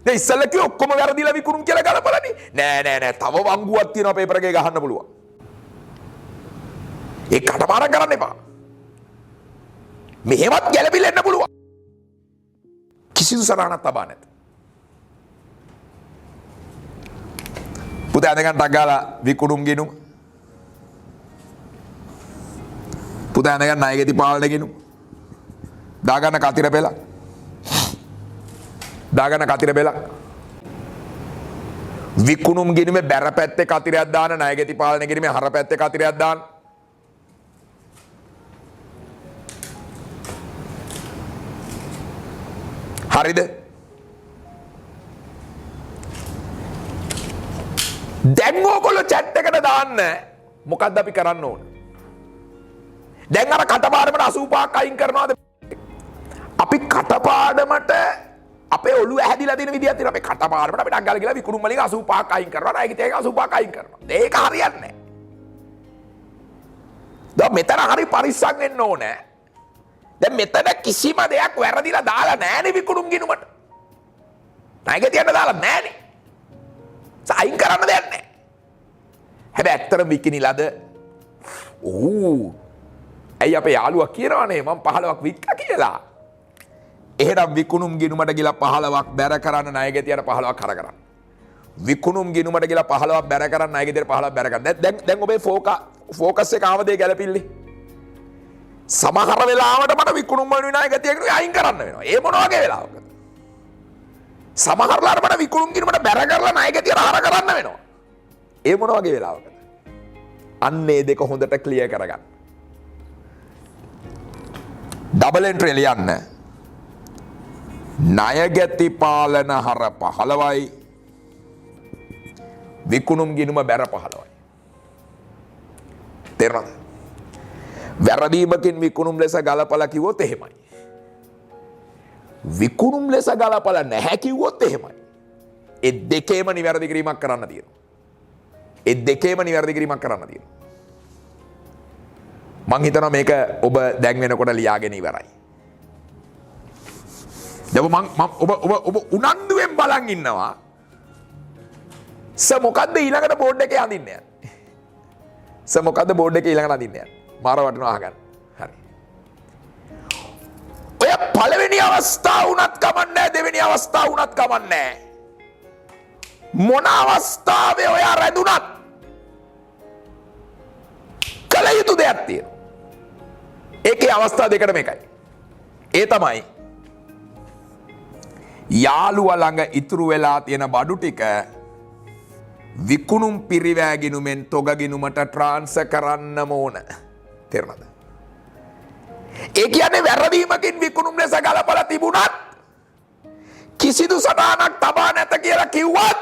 දැන් ඉස්සෙල්ලා කිව්ව ඔක්කොම වැරදිලා විකුණුම් කියලා ගලපලානේ. නෑ තව වංගුවක් තියෙනවා පේපර් එකේ ගහන්න පුළුවන්. ඒ කටපාඩම් කරන්න එපා. මෙහෙමත් ගැළපිල්ල එන්න පුළුවන්. කිසිදු සටහනක් තබා නැත. පුතා ඇඳගන්න ටක් ගාලා විකුණුම් ගිණුම. පුතා ඇඳගන්න ණයගෙති පාලන ගිණුම. දාගන්න කතිර පෙළක්. විකුණුම් ගිණුමේ බැර පැත්තේ කතිරයක් දාන, ණයගෙති පාලන ගිණුමේ හර පැත්තේ කතිරයක් දාන. හරිද? දැන් ඕගොල්ලෝ chat එකට දාන්න මොකද්ද අපි කරන්න ඕන? දැන් අර කටපාඩමට 85ක් අයින් කරනවාද? අපි කටපාඩමට අපේ ඔළුව ඇහැදිලා තියෙන විදියක් තියෙනවා. අපි කටපාඩමට අපි ඩග්ගල කියලා විකුණුම් වලින් 85ක් අයින් කරනවා. ණයගෙති එක 85ක් අයින් කරනවා. ඒක හරියන්නේ නැහැ. දැන් මෙතන හරි පරිස්සම් වෙන්න ඕනේ. දැන් මෙතන කිසිම දෙයක් වැරදිලා දාලා නැහැනේ විකුණුම් ගිණුමට. ණයගෙතියට දාලා නැහැනේ. සයින් කරන්න දෙයක් නැහැ. හැබැයි ඇත්තටම විකිනිලාද? ඇයි අපේ යාළුවා කියනවනේ මම 15ක් වික්කා කියලා. එහෙනම් විකුණුම් ගිණුමට ගිලා 15ක් බැර කරන්න, ණයගෙතියට 15ක් හර කරන්න. විකුණුම් ගිණුමට ගිලා 15ක් බැර කරන්න, ණයගෙතියට 15ක් බැර කරන්න. දැන් ඔබේ ෆෝකස් එක ආවදේ ගැලපිල්ලේ. සමහර වෙලාවට මට විකුණුම් වලින් ණය ගතියකට අයින් කරන්න වෙනවා. ඒ මොන වගේ වෙලාවකද? සමහරලාට මට විකුණුම් කිරීමට බැර කරලා ණය ගතියට හර කරන්න වෙනවා. ඒ මොන වගේ වෙලාවකද? අන්න ඒ දෙක හොඳට ක්ලියර් කරගන්න. ඩබල් එන්ට්‍රි ලියන්න. ණයගැති පාලන හර 15යි විකුණුම් ගිණුම බැර 15යි. තේරුණාද? වැරදීමකින් විකුණුම් ලෙස ගලපලා කිව්වොත් එහෙමයි. විකුණුම් ලෙස ගලපලා නැහැ කිව්වොත් එහෙමයි. ඒ දෙකේම නිවැරදි කිරීමක් කරන්න තියෙනවා. ඒ දෙකේම නිවැරදි කිරීමක් කරන්න තියෙනවා. මං හිතනවා මේක ඔබ දැන් වෙනකොට ලියාගෙන ඉවරයි. ඔබ උනන්දුවෙන් බලන් ඉන්නවා. මොකද්ද ඊළඟට බෝඩ් එකේ අඳින්නේ? මොකද්ද බෝඩ් එකේ ඊළඟට අඳින්නේ? මාර වටිනවා අහගන්න. හරි. ඔය පළවෙනි අවස්ථාව උනත් කමන්නේ දෙවෙනි අවස්ථාව උනත් කමන්නේ. මොන අවස්ථාවේ ඔය රැඳුනත් කල යුතු දෙයක් තියෙනවා. ඒකේ අවස්ථා දෙකට මේකයි. ඒ තමයි යාළුවා ළඟ ඉතුරු වෙලා තියෙන බඩු ටික විකුණුම් පිරිවැගිනුමෙන් තොග ගිණුමට ට්‍රාන්ස්ෆර් කරන්නම ඕන. තේරුණාද? ඒ කියන්නේ වැරදීමකින් විකුණුම් ලෙස ගලපලා තිබුණත් කිසිදු සටහනක් තබා නැත කියලා කිව්වත්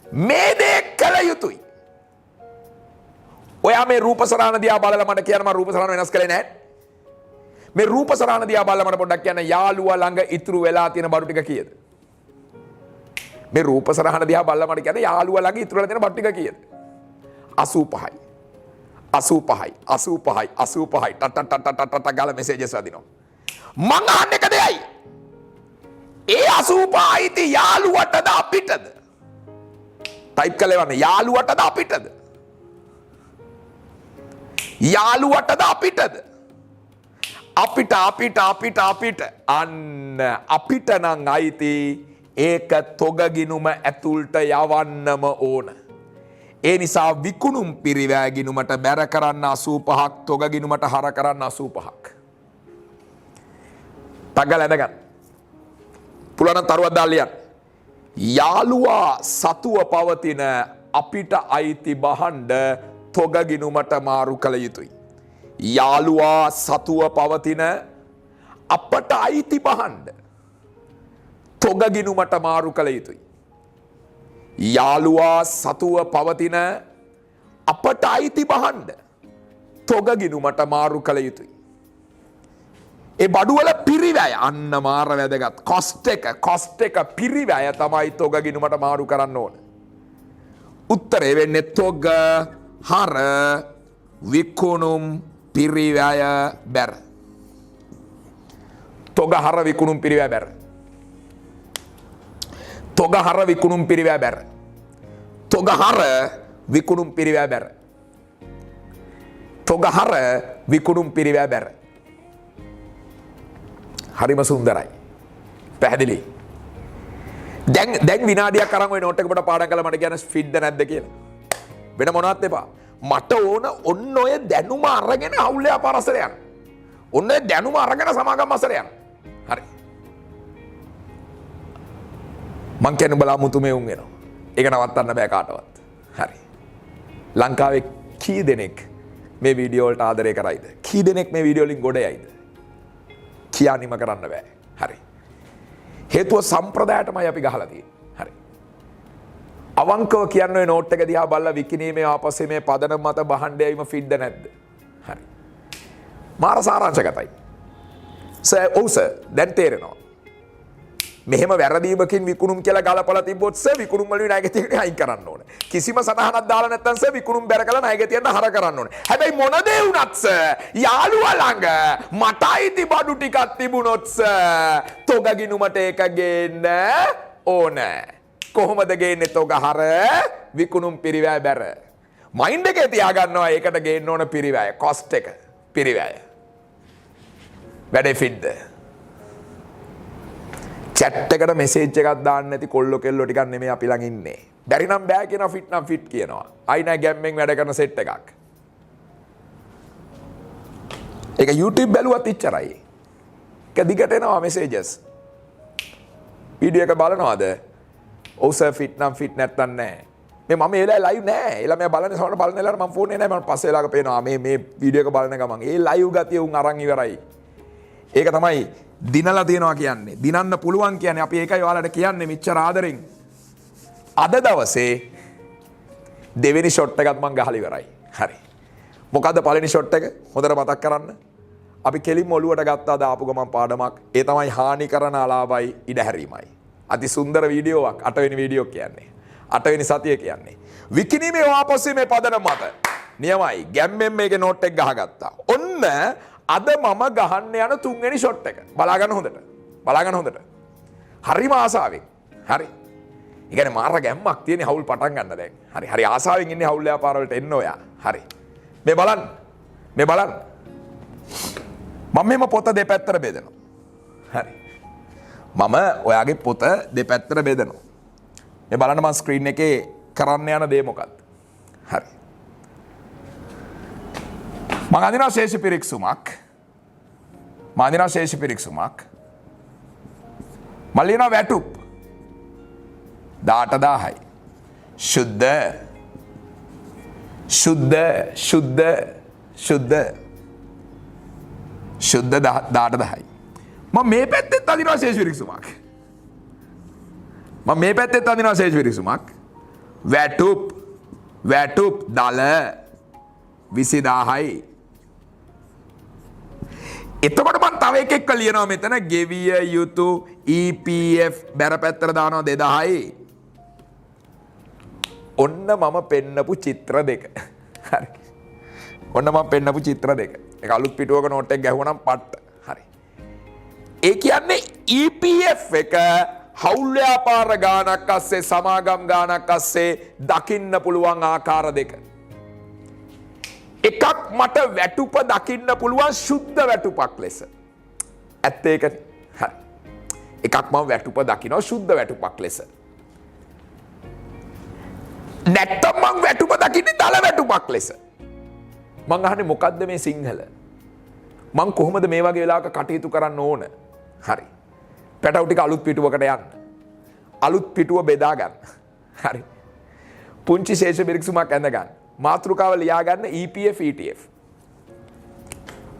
මේ දේ කළ යුතුයි. ඔයා මේ රූප සරහන දිහා බලලා මට කියන්න මම රූප සරහන වෙනස් කළේ නැහැ. මේ රූප සරහන දිහා බලලා මට පොඩ්ඩක් කියන්න යාළුවා ළඟ ඉතුරු වෙලා තියෙන බඩු ටික කීයද? මේ රූප සරහන දිහා බලලා මට කියන්න යාළුවා ළඟ ඉතුරු වෙලා තියෙන බඩු ටික කීයද? 85යි. 85යි 85යි 85යි ටට ගාලා මෙසේජස් වදිනවා. මං අහන්න එක දෙයයි. ඒ 85යි ති යාළුවටද අපිටද? ටයිප් කරලා එවන්න. යාළුවටද අපිටද? යාළුවටද අපිටද? අපිට අන්න අපිට නම් අයිති ඒක තොග ගිණුම ඇතුළට යවන්නම ඕන. ඒ නිසා විකුණුම් පිරිවැගිනුමට බැර කරන්න 85ක් තොග ගිණුමට හර කරන්න 85ක්. තග්ගල ඇඳගන්න. පුළුවන් නම් තරුවක් දාලා ලියන්න. යාළුවා සතුව පවතින අපිට අයිති බහඬ තොග ගිණුමට මාරු කළ යුතුයි. යාළුවා සතුව පවතින අපට අයිති බහඬ තොග ගිණුමට මාරු කළ යුතුයි. යාළුවා සතුව පවතින අපට අයිති බහඬ තොග ගිණුමට මාරු කළ යුතුයි. ඒ බඩුවල පිරිවැය අන්න මාර වැදගත්. කොස්ට් එක පිරිවැය තමයි තොග ගිණුමට මාරු කරන්න ඕන. උත්තරේ වෙන්නේ තොග හර විකුණුම් පිරිවැය බැර. තොග හර විකුණුම් පිරිවැය බැර. තොග හර විකුණුම් පිරිවැය බැර. තොග හර විකුණුම් පිරිවැය බැර. තොග හර විකුණුම් පිරිවැය බැර. හරිම සුන්දරයි. පැහැදිලි. දැන් විනාඩියක් අරන් ඔය නෝට් එක පොඩ පාඩම් කරලා මට කියන්න ෆිට්ද නැද්ද කියලා. වෙන මොනවත් එපා. මට ඕන ඔන්න ඔය දැනුම අරගෙන අවුලේ අපරසර යන්න. ඔන්න ඔය දැනුම අරගෙන සමාගම් අසර යන්න. හරි. මං කියන්නේ බලා මුතුමේ උන් වෙනවා. ඒක නවත්තන්න බෑ කාටවත්. හරි. ලංකාවේ කී දෙනෙක් මේ වීඩියෝ වලට ආදරය කරයිද? කී දෙනෙක් මේ වීඩියෝ වලින් ගොඩ යයිද? කියානිම කරන්න බෑ. හරි. හේතුව සම්ප්‍රදායටමයි අපි ගහලා තියෙන්නේ. හරි. අවංකව කියන්නේ ඔය නෝට් එක දිහා බලලා විකිණීමේ ආපස්සේ මේ පදනම මත බහණ්ඩයයිම ෆිට්ද නැද්ද? හරි. මාර සාරාංශගතයි. ඔව් සර් දැන් තේරෙනවා. මෙහෙම වැරදීමකින් විකුණුම් කියලා ගලපලා තිබ්බොත් සර් විකුණුම් වලින් ණයගැතියට අයින් කරන්න ඕනේ. කිසිම සටහනක් දාලා නැත්නම් සර් විකුණුම් බැර කළා ණයගැතියට හර කරන්න ඕනේ. හැබැයි මොන දේ වුණත් සර් යාළුවා ළඟ මට අයිති බඩු ටිකක් තිබුණොත් සර් තොග ගිණුමට ඒක ගේන්න ඕනේ. කොහොමද ගේන්නේ තොග හර විකුණුම් පිරිවැය බැර? මයින්ඩ් එකේ තියාගන්නවා ඒකට ගේන්න ඕන පිරිවැය කොස්ට් එක පිරිවැය. වැඩේ ෆිට්ද? චැට් එකට මෙසේජ් එකක් දාන්න නැති කොල්ලෝ කෙල්ලෝ ටිකක් නෙමෙයි අපි ළඟ ඉන්නේ. බැරි නම් බෑ කියනවා ෆිට් නම් ෆිට් කියනවා. අයි නෑ ගැම්මෙන් වැඩ කරන සෙට් එකක්. ඒක YouTube බැලුවත් ඉච්චරයි. එක දිගට එනවා messages. වීඩියෝ එක බලනවාද? ඔව් සර් ෆිට නම් ෆිට නැත්තම් නැහැ. මේ මම ඒලා ලයිව් නෑ. ඒලා මම බලන්නේ සමහර බලන ඒලාට මම ෆෝන් එකේ නෑ. මම පස්සේ වෙලාවක පේනවා මේ වීඩියෝ එක බලන ගමන්. ඒ ලයිව් ගතිය උන් අරන් ඉවරයි. ඒක තමයි දිනලා තියනවා කියන්නේ. දිනන්න පුළුවන් කියන්නේ. අපි ඒකයි ඔයාලට කියන්නේ මෙච්චර ආදරෙන්. අද දවසේ දෙවෙනි ෂොට් එකත් මම ගහලා ඉවරයි. හරි. මොකද්ද පළවෙනි ෂොට් එක? හොඳට මතක් කරන්න. අපි කෙලින්ම ඔලුවට ගත්තා දාපු ගමන් පාඩමක්. ඒ තමයි හානි කරන අලාභයි ඉඩ හැරීමයි. අති සුන්දර වීඩියෝවක් 8 වෙනි වීඩියෝ කියන්නේ. 8 වෙනි සතිය කියන්නේ. විකිණීමේ වාපසීමේ පදනම මත. නියමයි. ගැම්මෙන් මේකේ නෝට් එක ගහගත්තා. ඔන්න අද මම ගහන්න යන 3 වෙනි ෂොට් එක. බලා ගන්න හොඳට. බලා ගන්න හොඳට. හරිම ආසාවෙන්. හරි. ඒ කියන්නේ මාර ගැම්මක් තියෙන හවුල් පටන් ගන්න දැන්. හරි. හරි ආසාවෙන් ඉන්නේ හවුල් ව්‍යාපාර වලට එන්න ඔයා. හරි. මේ බලන්න. මේ බලන්න. මම මෙම පොත දෙපැත්තට බෙදනවා. හරි. මම ඔයාගේ පොත දෙපැත්තට බෙදනවා. මේ බලන්න මම ස්ක්‍රීන් එකේ කරන්න යන දේ මොකක්ද? හරි. මම අඳිනවා ශේෂ පිරික්සුමක්. මම අඳිනවා ශේෂ පිරික්සුමක්. මම ලියනවා වැටුප් 18000යි. ශුද්ධ ශුද්ධ ශුද්ධ ශුද්ධ ශුද්ධ 18000යි. මම මේ පැත්තෙත් අඳිනවා ශේෂ පිරික්සුමක්. මම මේ පැත්තෙත් අඳිනවා ශේෂ පිරික්සුමක්. වැටුප් වැටුප් දල 20000යි. එතකොට මම තව එකෙක් ලියනවා මෙතන ගෙවිය යුතු EPF බැර පැත්තට දානවා 2000යි. ඔන්න මම පෙන්නපු චිත්‍ර දෙක. හරි. ඔන්න මම පෙන්නපු චිත්‍ර දෙක. ඒක අලුත් පිටුවක නෝට් එක ගැහුවනම් පට්ට. හරි. ඒ කියන්නේ EPF එක හවුල් ව්‍යාපාර ගානක් අස්සේ සමාගම් ගානක් අස්සේ දකින්න පුළුවන් ආකාර දෙක. එකක් මට වැටුප දකින්න පුළුවන් ශුද්ධ වැටුපක් ලෙස. ඇත්ත ඒකනේ. හරි. එකක් මම වැටුප දකිනවා ශුද්ධ වැටුපක් ලෙස. නැත්තම් මං වැටුප දකින්නේ දල වැටුපක් ලෙස. මං අහන්නේ මොකද්ද මේ සිංහල? මං කොහොමද මේ වගේ වෙලාවක කටයුතු කරන්න ඕන? හරි. පැටවු ටික අලුත් පිටුවකට යන්න. අලුත් පිටුව බෙදා ගන්න. හරි. පුංචි ශේෂ පිරික්සුමක් ඇඳ ගන්න. මාතෘකාව ලියා ගන්න EPF ETF.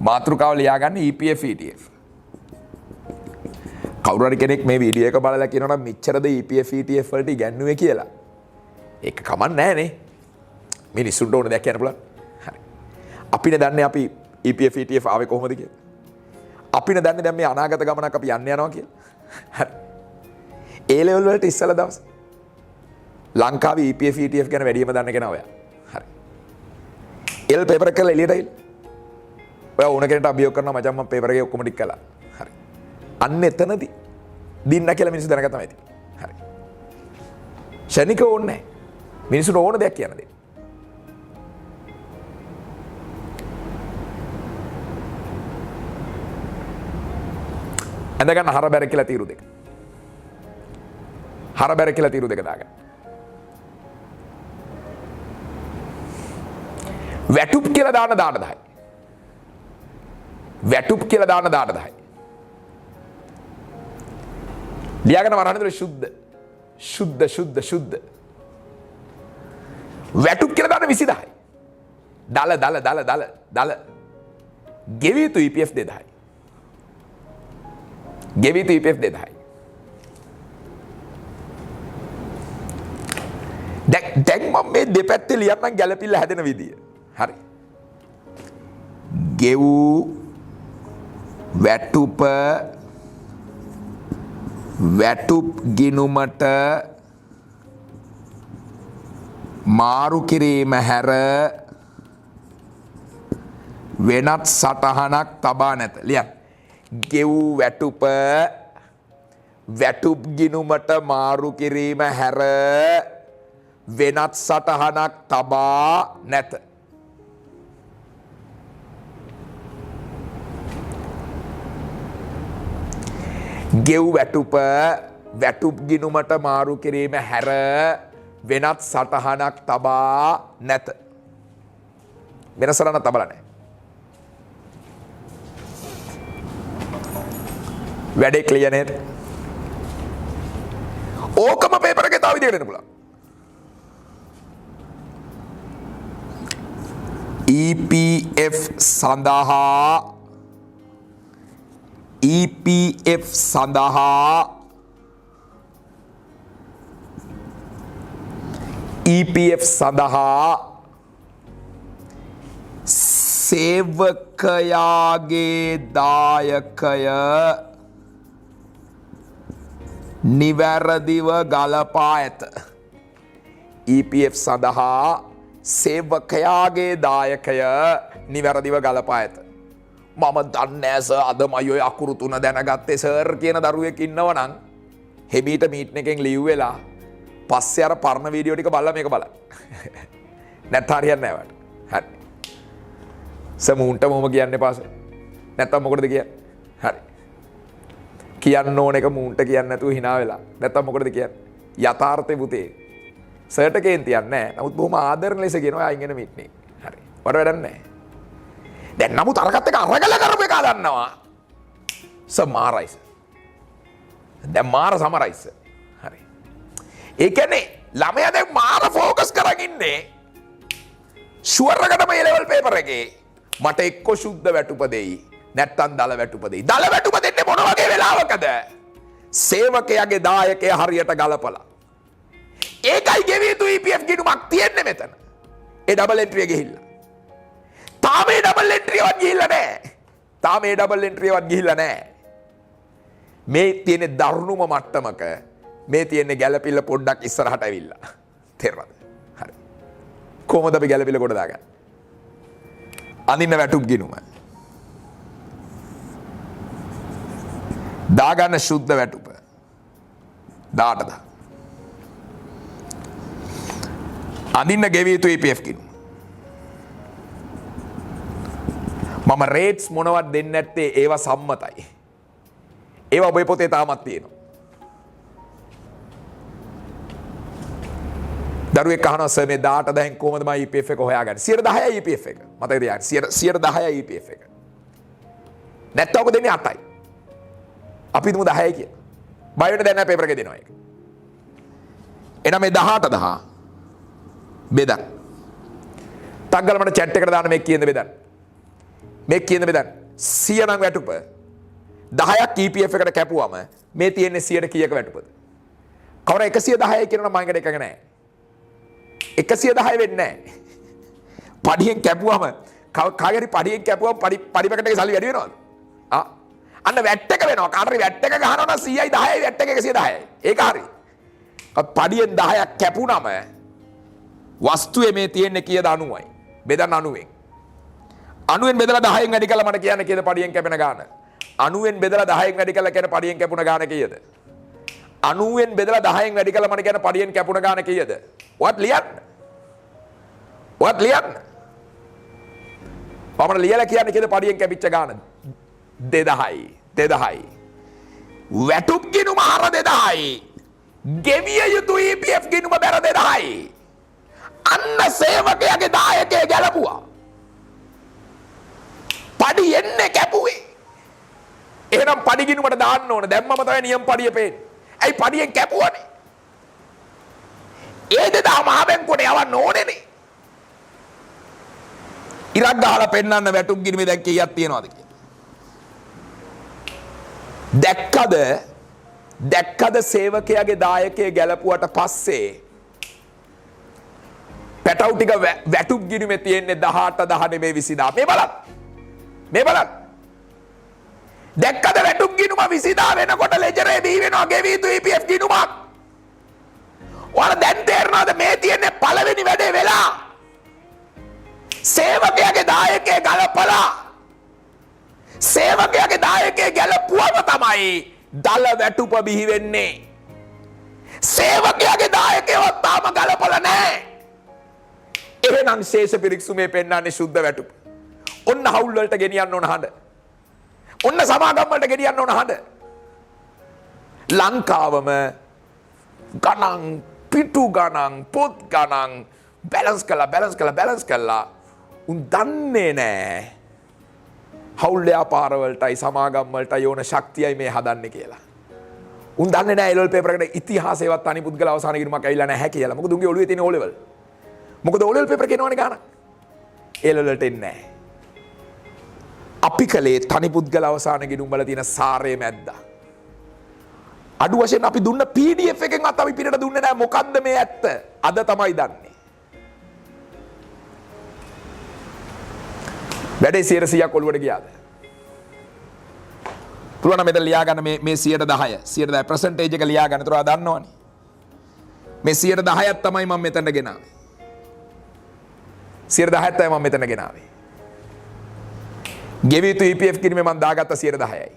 මාතෘකාව ලියා ගන්න EPF ETF. කවුරු හරි කෙනෙක් මේ වීඩියෝ එක බලලා කියනවා නම් මෙච්චරද EPF ETF වලට ඉගැන්නුවේ කියලා. ඒක කමක් නැහැ නේ. මිනිස්සුන්ට ඕන දෙයක් කියන්න පුළුවන්. හරි. අපිනේ දන්නේ අපි EPF ETF ආවේ කොහොමද කියලා. අපිනේ දන්නේ දැන් මේ අනාගත ගමනක් අපි යන්න යනවා කියලා. හරි. ඒ ලෙවල් වලට ඉස්සලා දවස් ලංකාවේ EPF ETF ගැන වැඩිම දන්න කෙනා ඔයා. හරි. එල් පේපර් එක කරලා එළියට ඇවිල්ලා. ඔයා ඕන කෙනෙක්ට අභියෝග කරනවා මචං මම පේපර් එකේ ඔක්කොම ටික කළා. හරි. අන්න එතනදී දින්න කියලා මිනිස්සු දැනගත්තා මයිති. හරි. ශනික ඕනේ නැහැ. මිනිස්සුන්ට ඕන දෙයක් කියන්න දෙන්න. ඇඳගන්න හර බැර කියලා තීරු දෙක. හර බැර කියලා තීරු දෙක දාගන්න. වැටුප් කියලා දාන 10000යි. වැටුප් කියලා දාන 10000යි. ලියාගෙන වරහන් ශුද්ධ ශුද්ධ ශුද්ධ ශුද්ධ වැටුප් කියලා දාන 20000යි. දල ගෙවිය යුතු EPF 2000යි. ගෙවිය යුතු EPF 2000යි. දැන් මම මේ දෙපැත්තේ ලියන්නම් ගැළපිල්ල හැදෙන විදිය. හරි. ගෙවූ වැටුප වැටුප් ගිණුමට මාරු කිරීම හැර වෙනත් සටහනක් තබා නැත. ලියන්න. ගෙවූ වැටුප වැටුප් ගිණුමට මාරු කිරීම හැර වෙනත් සටහනක් තබා නැත. ගෙව් වැටුප වැටුප් ගිණුමට මාරු කිරීම හැර වෙනත් සටහනක් තබා නැත. වෙනසරණ තබලා නැහැ. වැඩේ ක්ලියර් නේද? ඕකම පේපර් එකේ තව විදිහකට එන්න පුළුවන්. EPF සඳහා සේවකයාගේ දායකය නිවැරදිව ගලපා ඇත. EPF සඳහා සේවකයාගේ දායකය නිවැරදිව ගලපා ඇත. මම දන්නේ සර් අදම අය අකුරු තුන දැනගත්තේ සර් කියන දරුවෙක් ඉන්නවනම් හෙමීට මීට් එකෙන් ලිව් වෙලා පස්සේ අර පරණ වීඩියෝ ටික බලලා මේක බලන්න. නැත්නම් හරියන්නේ නැහැ වට. හරි. සමුන්ට මොම කියන්න එපා සර්. නැත්නම් මොකටද කියන්නේ? හරි. කියන්න ඕන එක මූන්ට කියන්නේ නැතුව hina වෙලා. නැත්නම් මොකටද කියන්නේ? යථාර්ථේ පුතේ. සර්ට කේන්තියක් නැහැ. නමුත් බොහොම ආදරණ ලෙස කියනවා අයින් එන මීට් නේ. හරි. වර වැඩක් නැහැ. දැන් නමුත් අරකට එක අරගල කරපු එක දන්නවා. සමාරයි. දැන් මාර සමරයි. හරි. ඒ කියන්නේ ළමයා දැන් මාර ફોකස් කරගෙන ඉන්නේ. ෂුවර් එකටම ඒ ලෙවල් පේපර් එකේ මට එක්ක සුද්ධ වැටුප දෙයි. නැත්තම් දල වැටුප දෙයි. දල වැටුප දෙන්නේ මොන වගේ වෙලාවකද? සේවකයාගේ දායකය හරියට ගලපලා. ඒකයි ගෙවිය යුතු EPF ගිණුමක් තියෙන්නේ මෙතන. ඒ ඩබල් එන්ට්‍රි එක ගිහිල්ලා. තාම ඒ ඩබල් එන්ට්‍රියවත් ගිහිල්ලා නැහැ. මේ තියෙන දරුණුම මට්ටමක මේ තියෙන ගැළපිල්ල පොඩ්ඩක් ඉස්සරහට ඇවිල්ලා. තේරුණාද? හරි. කොහොමද අපි ගැළපිල්ල කොට දාගන්නේ? අඳින්න වැටුප් ගිණුම. දාගන්න සුද්ධ වැටුප. 18. අඳින්න ගෙවිය යුතු EPF ගිණුම. මම රේට්ස් මොනවත් දෙන්නේ නැත්තේ ඒවා සම්මතයි. ඒවා ඔබේ පොතේ තාමත් තියෙනවා. දරුවෙක් අහනවා සර් මේ 18 කොහොමද මම EPF එක හොයාගන්නේ? 10%යි EPF එක. මතක තියාගන්න 10%යි EPF එක. නැත්නම් ඔක දෙන්නේ 8යි. අපි තුමු 10යි කියලා. බය වෙන්න දැන් නැහැ පේපර් එකේ දෙනවා ඒක. එහෙනම් මේ 18 බෙදන්න. ටග්ගල මට chat එකට දාන්න මේක කියන බෙදන්න. මේක කියන බෙදන්න. 100 නම් වැටුප 10ක් EPF එකට කැපුවම මේ තියෙන්නේ 100ට කීයක වැටුපද? කවර 110යි කියනවා නම් මංගට එකක නැහැ. 110 වෙන්නේ නැහැ. පඩියෙන් කැපුවම කාගෙරි පඩියෙන් කැපුවම පඩිපැකට් එකේ සල්ලි වැඩි වෙනවද? අන්න වැට් එක වෙනවා. කාටරි වැට් එක ගහනවා නම් 100යි 10යි වැට් එක 110යි. ඒක හරි. පඩියෙන් 10ක් කැපුණම වස්තුවේ මේ තියෙන්නේ කීයද 90යි. බෙදන්න 90ෙන්. 90ෙන් බෙදලා 10න් වැඩි කළා මට කියන්න කීයද පඩියෙන් කැපෙන ගාන? 90ෙන් බෙදලා 10න් වැඩි කළා කියන පඩියෙන් කැපුණ ගාන කීයද? 90ෙන් බෙදලා 10න් වැඩි කළා මට කියන පඩියෙන් කැපුණ ගාන කීයද? ඔයත් ලියන්න. මම ලියලා කියන්නේ කීයද පඩියෙන් කැපිච්ච ගාන? 2000යි. වැටුප් ගිණුම අර 2000යි. ගෙවිය යුතු EPF ගිණුම බැර 2000යි. අන්න සේවකයාගේ දායකය ගැලපුවා. පඩි එන්නේ කැපුවේ. එහෙනම් පඩි ගිණුමට දාන්න ඕන. දැන් මම තමයි නියම පඩිය පේන්නේ. ඇයි පඩියෙන් කැපුවනේ? ඒ 2000 මහ බැංකුවට යවන්න ඕනේනේ. ඉරක් ගහලා පෙන්නන්න වැටුප් ගිණුමේ දැන් කීයක් තියනවද කියලා. දැක්කද සේවකයාගේ දායකය ගැලපුවට පස්සේ පැටව් ටික වැටුප් ගිණුමේ තියෙන්නේ 18 10 නෙමෙයි 20000. මේ බලන්න. දැක්කද වැටුප් ගිණුම 20000 වෙනකොට ලෙජරේ දී වෙනවා ගෙවිය යුතු EPF ගිණුමක්. ඔයාලා දැන් තේරෙනවද මේ තියෙන්නේ පළවෙනි වැඩේ වෙලා? සේවකයාගේ දායකය ගලපලා සේවකයාගේ දායකය ගැලපුවම තමයි දල වැටුප බිහි වෙන්නේ. සේවකයාගේ දායකයවත් තාම ගලපලා නැහැ. එහෙනම් ශේෂ පිරික්සුමේ පෙන්වන්නේ සුද්ධ වැටුප. ඔන්න හවුල් වලට ගෙනියන්න ඕන හඬ. ඔන්න සමාගම් වලට ගෙනියන්න ඕන හඬ. ලංකාවම ගණන් පිටු ගණන් පොත් ගණන් බැලන්ස් කළා උන් දන්නේ නැහැ හවුල් ව්‍යාපාරවලටයි සමාගම් වලටයි ඕන ශක්තියයි මේ හදන්නේ කියලා. උන් දන්නේ නැහැ A-level paper එකට ඉතිහාසයවත් තනි පුද්ගල අවසාන ගිණුමක් ඇවිල්ලා නැහැ කියලා. මොකද උන්ගේ ඔළුවේ තියෙන O-level. මොකද O-level paper කියනවනේ ගානක්. A-level වලට එන්නේ නැහැ. අපි කලේ තනි පුද්ගල අවසාන ගිණුම් වල තියෙන සාරය මැද්දා. අඩු වශයෙන් අපි දුන්න PDF එකෙන්වත් අපි පිටට දුන්නේ නැහැ. මොකද්ද මේ ඇත්ත? අද තමයි දන්නේ. වැඩේ 100ක් ඔළුවට ගියාද? පුළුවන් මෙතන ලියා ගන්න මේ 110 percentage එක ලියා ගන්න. ඒතර ආ දන්නවනේ. මේ 110ක් තමයි මම මෙතනට ගෙනාවේ. 110ක් තමයි මම මෙතන ගෙනාවේ. ගෙවිය යුතු EPF කිරීමේ මම දාගත්ත 110යි.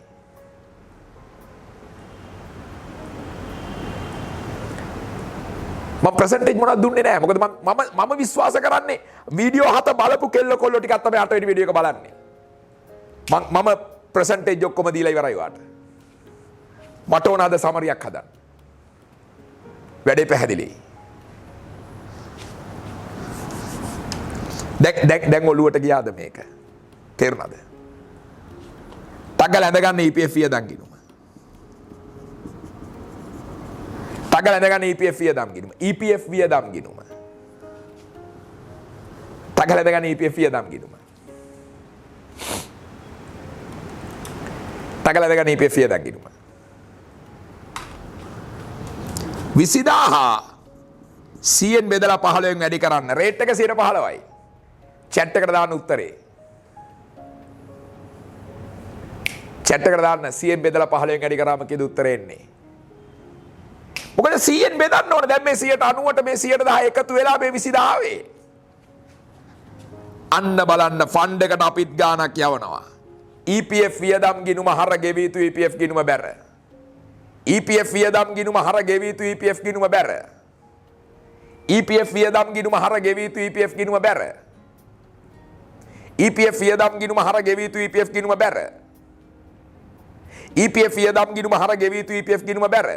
මම percentage මොනවද දුන්නේ නැහැ. මොකද මම විශ්වාස කරන්නේ වීඩියෝ 7 බලපු කෙල්ල කොල්ලෝ ටිකක් තමයි 8 වෙනි වීඩියෝ එක බලන්නේ. මම percentage ඔක්කොම දීලා ඉවරයි වාට. මට ඕන අද සමරියක් හදන්න. වැඩේ පැහැදිලි. දැන් ඔළුවට ගියාද මේක? තේරුණාද? තගල ඇඳගන්න EPF වියදම් ගිණුම. තගල ඇඳගන්න EPF වියදම් ගිණුම. EPF වියදම් ගිණුම. තගල ඇඳගන්න EPF වියදම් ගිණුම. තගල ඇඳගන්න EPF වියදම් ගිණුම. 20000 100න් බෙදලා 15න් වැඩි කරන්න. රේට් එක 15යි. chat එකට දාන්න උත්තරේ. chat එකට දාන්න 100න් බෙදලා 15න් වැඩි කරාම කීයද උත්තරේ එන්නේ? මොකද 100න් බෙදන්න ඕනේ. දැන් මේ 190ට මේ 110 එකතු වෙලා මේ 20000 ආවේ. අන්න බලන්න ෆන්ඩ් එකට අපිත් ගාණක් යවනවා. EPF වියදම් ගිණුම හර ගෙවිය යුතු EPF ගිණුම බැර. EPF වියදම් ගිණුම හර ගෙවිය යුතු EPF ගිණුම බැර. EPF වියදම් ගිණුම හර ගෙවිය යුතු EPF ගිණුම බැර. EPF වියදම් ගිණුම හර ගෙවිය යුතු EPF ගිණුම බැර. EPF වියදම් ගිණුම හර ගෙවිය යුතු EPF ගිණුම බැර.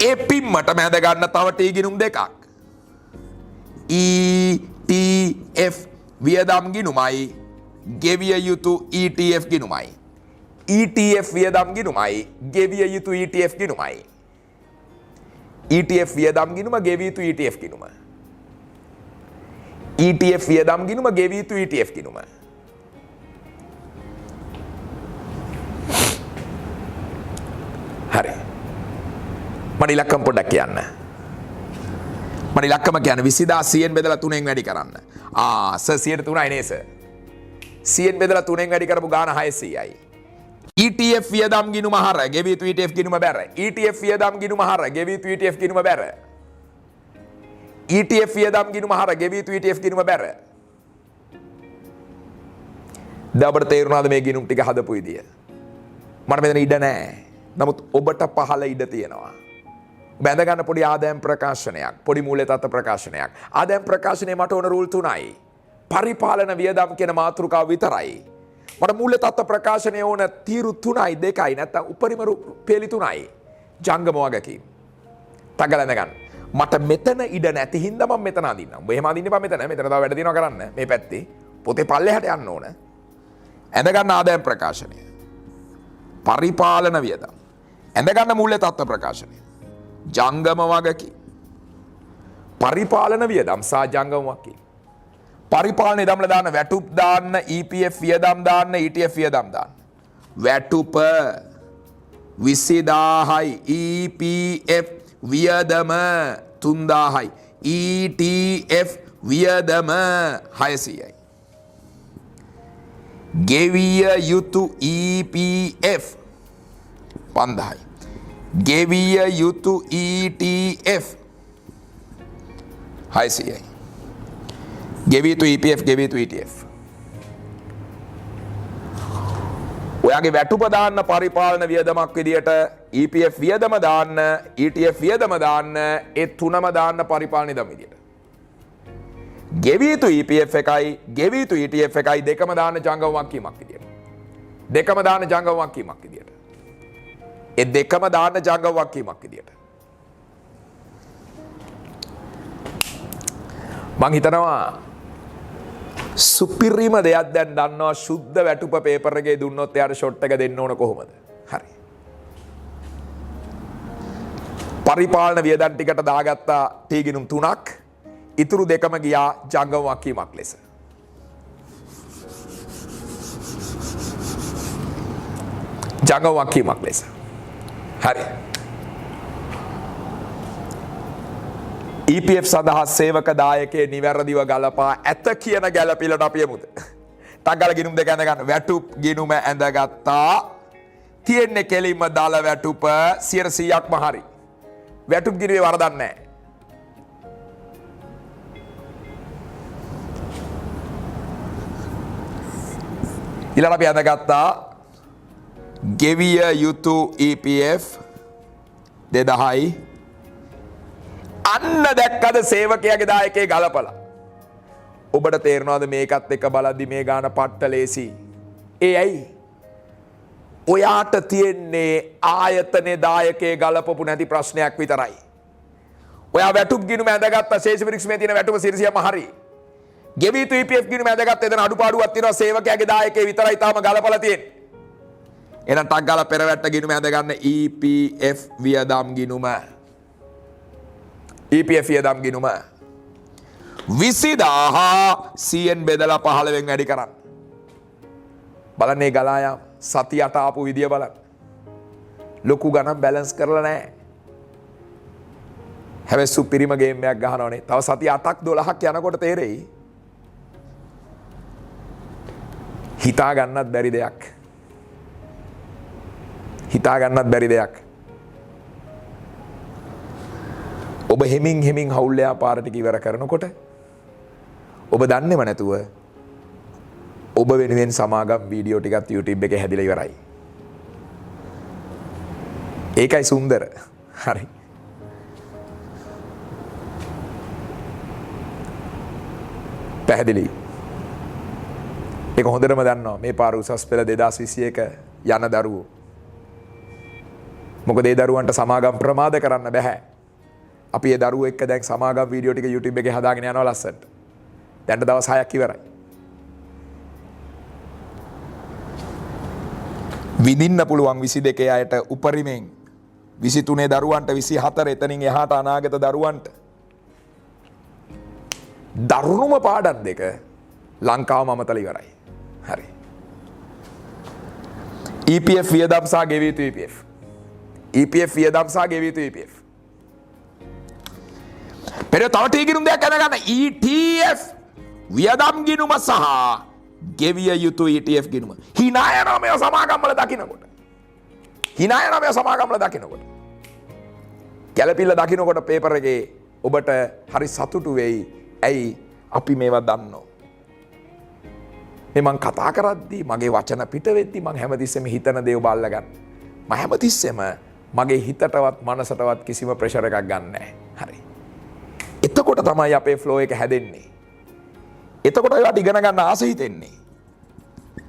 ඒ පිම්මට මැද ගන්න තව T ගිණුම් දෙකක්. ETF වියදම් ගිණුමයි ගෙවිය යුතු ETF ගිණුමයි. ETF වියදම් ගිණුමයි ගෙවිය යුතු ETF ගිණුමයි. ETF වියදම් ගිණුම ගෙවිය යුතු ETF ගිණුම. ETF වියදම් ගිණුම ගෙවිය යුතු ETF ගිණුම. හරි. මට ඉලක්කම පොඩ්ඩක් කියන්න. මට ඉලක්කම කියන්නේ 20000 100න් බෙදලා 3ෙන් වැඩි කරන්න. සර් 103යි නේ සර්. 100න් බෙදලා 3ෙන් වැඩි කරපු ගාන 600යි. ETF වියදම් ගිණුම හර ගෙවිය යුතු ETF ගිණුම බැර. ETF වියදම් ගිණුම හර ගෙවිය යුතු ETF ගිණුම බැර. ETF වියදම් ගිණුම හර ගෙවිය යුතු ETF ගිණුම බැර. දැන් ඔබට තේරුණාද මේ ගිණුම් ටික හදපු විදිය? මට මෙතන ඉඩ නැහැ. නමුත් ඔබට පහළ ඉඩ තියෙනවා. බැඳ ගන්න පොඩි ආදායම් ප්‍රකාශනයක්, පොඩි මූල්‍ය තත්ත්ව ප්‍රකාශනයක්. ආදායම් ප්‍රකාශනයේ මට ඕන රූල් 3යි. පරිපාලන වියදම් කියන මාතෘකාව විතරයි. මට මූල්‍ය තත්ත්ව ප්‍රකාශනයේ ඕන තීරු 3යි 2යි නැත්නම් උපරිම පේලි 3යි. ජංගම වගකීම්. තගලඳ ගන්න. මට මෙතන ඉඩ නැති හින්දා මම මෙතන අදින්නම්. ඔබ එහෙම අදින්න එපා මෙතන. මෙතන තව වැඩ දිනවා කරන්න. මේ පැත්තේ පොතේ පල්ලෙහාට යන්න ඕන. ඇඳ ගන්න ආදායම් ප්‍රකාශනය. පරිපාලන වියදම්. ඇඳ ගන්න මූල්‍ය තත්ත්ව ප්‍රකාශනය. ජංගම වගකීම්. පරිපාලන වියදම් සහ ජංගම වගකීම්. පරිපාලන දම්ල දාන්න වැටුප් දාන්න, EPF වියදම් දාන්න, ETF වියදම් දාන්න. වැටුප 20000යි, EPF වියදම 3000යි, ETF වියදම 600යි. ගෙවිය යුතු EPF 5000යි. ගෙවිය යුතු ETF 600යි. ගෙවිය යුතු EPF ගෙවිය යුතු ETF. ඔයාගේ වැටුප දාන්න පරිපාලන වියදමක් විදියට EPF වියදම දාන්න, ETF වියදම දාන්න, ඒ තුනම දාන්න පරිපාලන වියදම විදියට. ගෙවිය යුතු EPF එකයි, ගෙවිය යුතු ETF එකයි දෙකම දාන්න ජංගම වගකීමක් විදියට. දෙකම දාන්න ජංගම වගකීමක් විදියට. ඒ දෙකම දාන්න ජංගම වගකීමක් විදියට. මං හිතනවා සුපිරිම දෙයක් දැන් දන්නවා ශුද්ධ වැටුප පේපර් එකේ දුන්නොත් එයාට ෂොට් එක දෙන්න ඕන කොහොමද? හරි. පරිපාලන වියදම් ටිකට දාගත්තා තීගිනුම් 3ක්. ඉතුරු දෙකම ගියා ජංගම වක්කීමක් ලෙස. ජංගම වක්කීමක් ලෙස. හරි. EPF සඳහා සේවක දායකයේ නිවැරදිව ගලපා ඇත කියන ගැළපිලට අපි යමුද? ටග්ගල ගිණුම් දෙක ඇඳ ගන්න. වැටුප් ගිණුම ඇඳගත්තා. තියෙන්නේ කෙලින්ම දාල වැටුප 100%ක්ම හරි. වැටුප් ගිණුවේ වරදක් නැහැ. ඊළඟ අපි ඇඳගත්තා ගෙවිය යුතු EPF 2000යි. අන්න දැක්කද සේවකයාගේ දායකයේ ගලපලා. ඔබට තේරෙනවද මේකත් එක්ක බලද්දි මේ ගාන පට්ට ලේසි. ඒ ඇයි? ඔයාට තියෙන්නේ ආයතනයේ දායකයේ ගලපපු නැති ප්‍රශ්නයක් විතරයි. ඔයා වැටුප් ගිණුම ඇඳගත්ත ශේෂ පිරික්සමේ තියෙන වැටුප 100%ම හරි. ගෙවි යුතු EPF ගිණුම ඇඳගත්ත එතන අඩුපාඩුවක් තියෙනවා සේවකයාගේ දායකයේ විතරයි තාම ගලපලා තියෙන්නේ. එහෙනම් ටක් ගාලා පෙරවැට්ට ගිණුම ඇඳ ගන්න EPF වියදම් ගිණුම. EPF වියදම් ගිණුම 20000 100න් බෙදලා 15න් වැඩි කරන්න. බලන්න මේ ගලා යාම සතියට ආපු විදිය බලන්න. ලොකු ගණන් බැලන්ස් කරලා නැහැ. හැබැයි සුපිරිම ගේම් එකක් ගහනවනේ. තව සති 8ක් 12ක් යනකොට තේරෙයි. හිතා ගන්නත් බැරි දෙයක්. හිතා ගන්නත් බැරි දෙයක්. ඔබ හෙමින් හෙමින් හවුල් ව්‍යාපාර ටික ඉවර කරනකොට ඔබ දන්නේම නැතුව ඔබ වෙනුවෙන් සමාගම් වීඩියෝ ටිකක් YouTube එකේ හැදිලා ඉවරයි. ඒකයි සුන්දර. හරි. පැහැදිලි. ඒක හොඳටම දන්නවා මේ පාර උසස් පෙළ 2021 යන දරුවෝ. මොකද ඒ දරුවන්ට සමාගම් ප්‍රමාද කරන්න බෑ. අපි ඒ දරුවෝ එක්ක දැන් සමාගම් වීඩියෝ ටික YouTube එකේ හදාගෙන යනවා ලස්සනට. දැන්ට දවස් 6ක් ඉවරයි. විඳින්න පුළුවන් 22 අයට උපරිමෙන් 23 දරුවන්ට 24 එතනින් එහාට අනාගත දරුවන්ට දරුණුම පාඩම් දෙක ලංකාවම අමතලා ඉවරයි. හරි. EPF වියදම් සහ ගෙවිය යුතු EPF. EPF වියදම් සහ ගෙවිය යුතු EPF. පෙර තව ටීගිනුම් දෙයක් දැනගන්න. ETF වියදම් ගිණුම සහ ගෙවිය යුතු ETF ගිණුම. hina යනවා මේ සමාගම් වල දකින්නකොට. hina යනවා මේ සමාගම් වල දකින්නකොට. ගැළපිල්ල දකින්නකොට පේපර් එකේ ඔබට හරි සතුටු වෙයි. ඇයි අපි මේවා දන්නෝ. මේ මං කතා කරද්දී මගේ වචන පිට වෙද්දී මං හැමතිස්සෙම හිතන දේ ඔබ අල්ලගන්න. මම හැමතිස්සෙම මගේ හිතටවත් මනසටවත් කිසිම ප්‍රෙෂර් එකක් ගන්න නැහැ. හරි. එතකොට තමයි අපේ ෆ්ලෝ එක හැදෙන්නේ. එතකොට ඔයාලට ඉගෙන ගන්න ආස හිතෙන්නේ.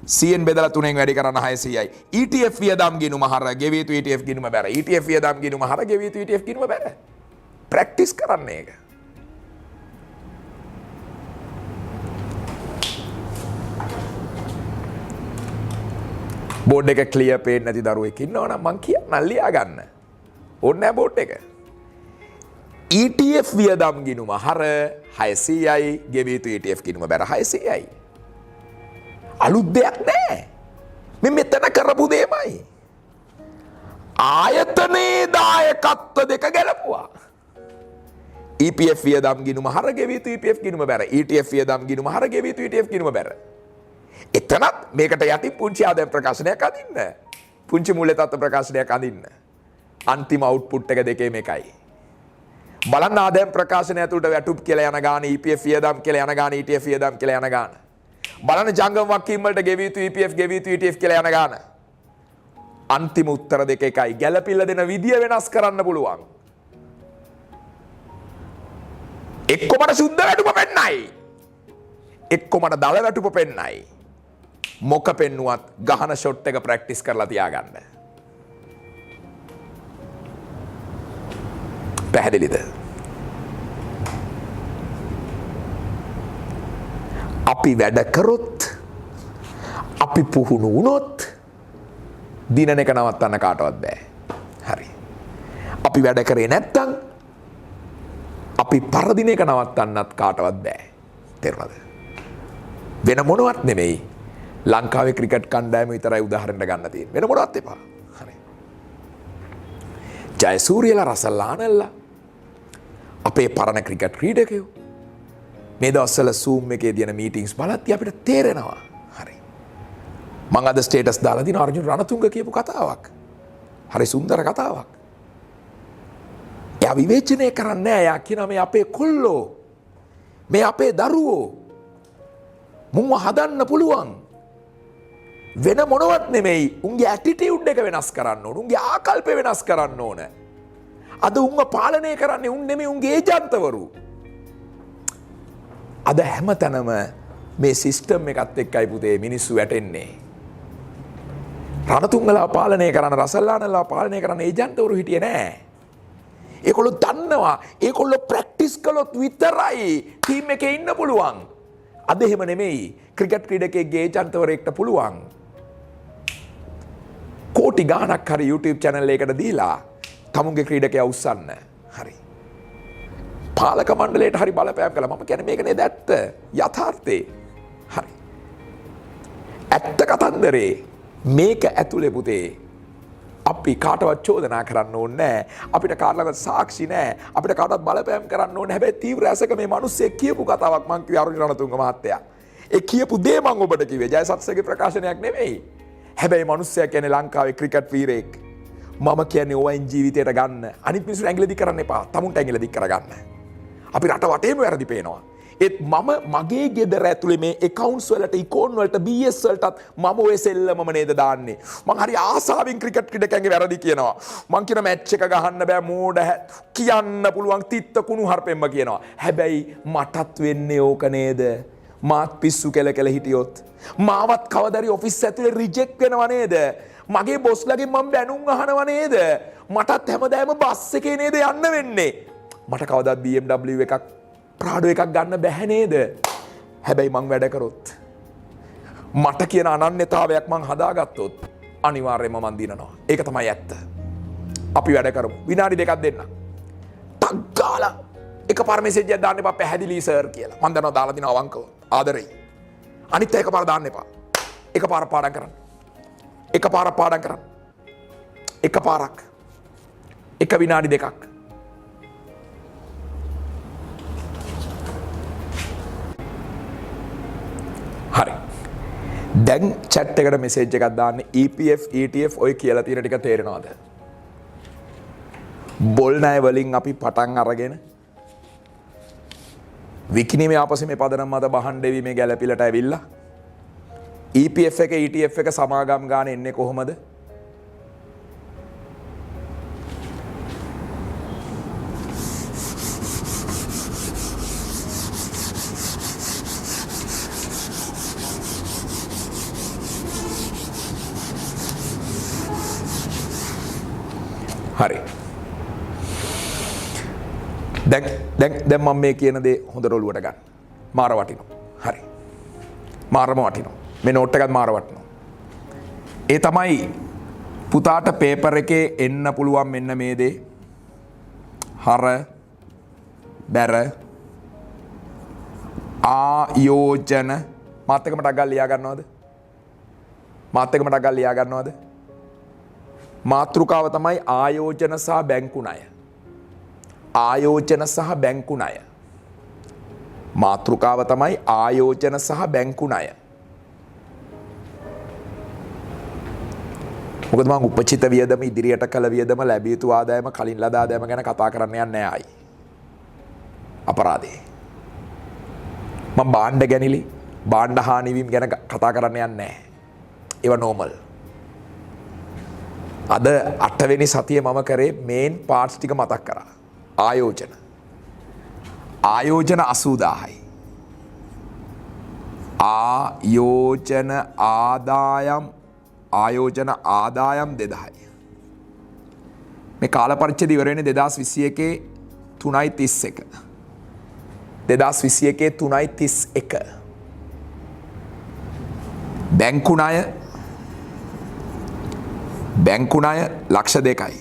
100න් බෙදලා 3න් වැඩි කරන 600යි. ETF වියදම් ගිණුම හර ගෙවිය යුතු ETF ගිණුම බැර. ETF වියදම් ගිණුම හර ගෙවිය යුතු ETF ගිණුම බැර. ප්‍රැක්ටිස් කරන්න ඒක. බෝඩ් එක ක්ලියර් පේන්නේ නැති දරුවෙක් ඉන්නවනම් මං කියන්නම් ලියා ගන්න. ඕනේ නැහැ බෝඩ් එක. ETF වියදම් ගිණුම හර 600යි ගෙවිය යුතු ETF ගිණුම බැර 600යි. අලුත් දෙයක් නැහැ. මේ මෙතන කරපු දෙයමයි. ආයතනයේ දායකත්ව දෙක ගැලපුවා. EPF වියදම් ගිණුම හර ගෙවිය යුතු EPF ගිණුම බැර. ETF වියදම් ගිණුම හර ගෙවිය යුතු ETF ගිණුම බැර. එතනත් මේකට යටින් පුංචි ආදායම් ප්‍රකාශනයක් අදින්න. පුංචි මූල්‍ය තත්ත්ව ප්‍රකාශනයක් අදින්න. අන්තිම අවුට්පුට් එක දෙකේම එකයි. බලන්න ආදායම් ප්‍රකාශනය ඇතුළට වැටුප් කියලා යන ගාන, EPF වියදම් කියලා යන ගාන, ETF වියදම් කියලා යන ගාන. බලන්න ජංගම වක්කීම් වලට ගෙවිය යුතු EPF ගෙවිය යුතු ETF කියලා යන ගාන. අන්තිම උත්තර දෙක එකයි. ගැළපිල්ල දෙන විදිය වෙනස් කරන්න පුළුවන්. එක්කමට සුද්ධ වැටුප පෙන්නයි. එක්කමට දල වැටුප පෙන්නයි. මොක පෙන්නුවත් ගහන ෂොට් එක ප්‍රැක්ටිස් කරලා තියාගන්න. පැහැදිලිද? අපි වැඩ කරොත් අපි පුහුණු වුණොත් දිනන එක නවත්තන්න කාටවත් බෑ. හරි. අපි වැඩ කරේ නැත්තම් අපි පරදින එක නවත්තන්නත් කාටවත් බෑ. තේරුණාද? වෙන මොනවත් නෙමෙයි. ලංකාවේ ක්‍රිකට් කණ්ඩායම විතරයි උදාහරණයක් ගන්න තියෙන්නේ. වෙන මොනවත් එපා. හරි. ජයසූරියලා රසල්ලානල්ලා අපේ පරණ ක්‍රිකට් ක්‍රීඩකයෝ මේ දවස්වල Zoom එකේ දින මීටින්ග්ස් බලද්දී අපිට තේරෙනවා. හරි. මම අද ස්ටේටස් දාලා දින අර්ජුන රණතුංග කියපු කතාවක්. හරි සුන්දර කතාවක්. එයා විවේචනය කරන්නේ නැහැ. එයා කියනවා මේ අපේ කොල්ලෝ. මේ අපේ දරුවෝ. මුන්ව හදන්න පුළුවන්. වෙන මොනවත් නෙමෙයි. උන්ගේ ඇටිටියුඩ් එක වෙනස් කරන්න ඕන. උන්ගේ ආකල්ප වෙනස් කරන්න ඕන. අද උන්ව පාලනය කරන්නේ උන් නෙමෙයි උන්ගේ ඒජන්තවරු. අද හැමතැනම මේ සිස්ටම් එකත් එක්කයි පුතේ මිනිස්සු වැටෙන්නේ. රණතුංගලා පාලනය කරන රසල්ලානලා පාලනය කරන ඒජන්තවරු හිටියේ නෑ. ඒගොල්ලෝ දන්නවා ඒගොල්ලෝ ප්‍රැක්ටිස් කළොත් විතරයි ටීම් එකේ ඉන්න පුළුවන්. අද එහෙම නෙමෙයි. ක්‍රිකට් ක්‍රීඩකයෙක්ගේ ඒජන්තවරයෙක්ට පුළුවන් කෝටි ගාණක් හරි YouTube channel එකකට දීලා තමුන්ගේ ක්‍රීඩකයා උස්සන්න. හරි. පාලක මණ්ඩලයට හරි බලපෑම් කළා. මම කියන්නේ මේක නේද ඇත්ත යථාර්ථේ. හරි. ඇත්ත කතන්දරේ මේක ඇතුලේ පුතේ අපි කාටවත් චෝදනා කරන්න ඕනේ නැහැ. අපිට කාටවත් සාක්ෂි නැහැ. අපිට කාටවත් බලපෑම් කරන්න ඕනේ. හැබැයි තීව්‍ර ඇසක මේ මිනිස්සෙක් කියපු කතාවක් මං කිව්වේ අරුණ රණතුංග මහත්තයා. ඒ කියපු දේ මං ඔබට කිව්වේ ජයසත්සගේ ප්‍රකාශනයක් නෙමෙයි. හැබැයි මිනිස්සයා කියන්නේ ලංකාවේ ක්‍රිකට් වීරයෙක්. මම කියන්නේ ඕයින් ජීවිතයට ගන්න. අනිත් මිනිස්සු ඇඟිලි දික් කරන්න එපා. තමුන්ට ඇඟිලි දික් කරගන්න. අපි රට වටේම වැරදි පේනවා. ඒත් මම මගේ ගෙදර ඇතුලේ මේ accounts වලට ඉකෝන් වලට BS වලටත් මම ඔය සෙල්ලමම නේද දාන්නේ. මං හරි ආසාවෙන් ක්‍රිකට් ක්‍රීඩකයන්ගේ වැරදි කියනවා. මං කියන මැච් එක ගහන්න බෑ මෝඩ කියන්න පුළුවන් තිත්ත කුණු හarpෙම්ම කියනවා. හැබැයි මටත් වෙන්නේ ඕක නේද? මාත් පිස්සු කෙල කෙල හිටියොත් මාවත් කවදාරි ඔෆිස් ඇතුලේ රිජෙක්ට් වෙනව නේද? මගේ බොස්ලගෙන් මම බැනුම් අහනව නේද? මටත් හැමදාම බස් එකේ නේද යන්න වෙන්නේ? මට කවදාත් BMW එකක් ප්‍රාඩෝ එකක් ගන්න බැහැ නේද? හැබැයි මං වැඩ කරොත් මට කියන අනන්‍යතාවයක් මං හදාගත්තොත් අනිවාර්යයෙන්ම මං දිනනවා. ඒක තමයි ඇත්ත. අපි වැඩ කරමු. විනාඩි දෙකක් දෙන්න. ටක් ගාලා එකපාර මෙසේජ් එකක් දාන්න එපා පැහැදිලි සර් කියලා. මං දන්නවා දාලා දිනවා අවංකව. ආදරෙයි. අනිත් එකපාර දාන්න එපා. එකපාර පාඩම් කරන්න. එකපාර පාඩම් කරන්න. එකපාරක්. එක විනාඩි දෙකක්. හරි. දැන් chat එකට message එකක් දාන්න EPF ETF ඔය කියලා තියෙන ටික තේරෙනවද? බොල් ණය වලින් අපි පටන් අරගෙන විකිණීමේ ආපස්සේ මේ පදනම් මත බහන් දෙවීමේ ගැළපිලට ඇවිල්ලා EPF එක ETF එක සමාගම් ගන්න එන්නේ කොහොමද? හරි. දැන් මම මේ කියන දේ හොඳට ඔලුවට ගන්න. මාර වටිනවා. හරි. මාරම වටිනවා. මේ නෝට් එකත් මාර වටිනවා. ඒ තමයි පුතාට පේපර් එකේ එන්න පුළුවන් මෙන්න මේ දේ. හර බැර ආයෝජන මාත් එකම ටක් ගාලා ලියා ගන්නවද? මාත් එකම ටක් ගාලා ලියා ගන්නවද? මාතෘකාව තමයි ආයෝජන සහ බැංකු ණය. ආයෝජන සහ බැංකු ණය. මාතෘකාව තමයි ආයෝජන සහ බැංකු ණය. මොකද මම උපචිත වියදම ඉදිරියට කළ වියදම ලැබිය යුතු ආදායම කලින් ලද ආදායම ගැන කතා කරන්න යන්නේ නැහැ ආයි. අපරාධේ. මම භාණ්ඩ ගැනිලි භාණ්ඩ හානි වීම ගැන කතා කරන්න යන්නේ නැහැ. ඒවා නෝමල්. අද 8 වෙනි සතියේ මම කරේ මේන් පාර්ට්ස් ටික මතක් කරා. ආයෝජන 80000යි. ආයෝජන ආදායම් 2000යි. මේ කාල පරිච්ඡේදය ඉවර වෙන්නේ 2021 3:31. 2021 3:31. බැංකු ණය ලක්ෂ 2යි.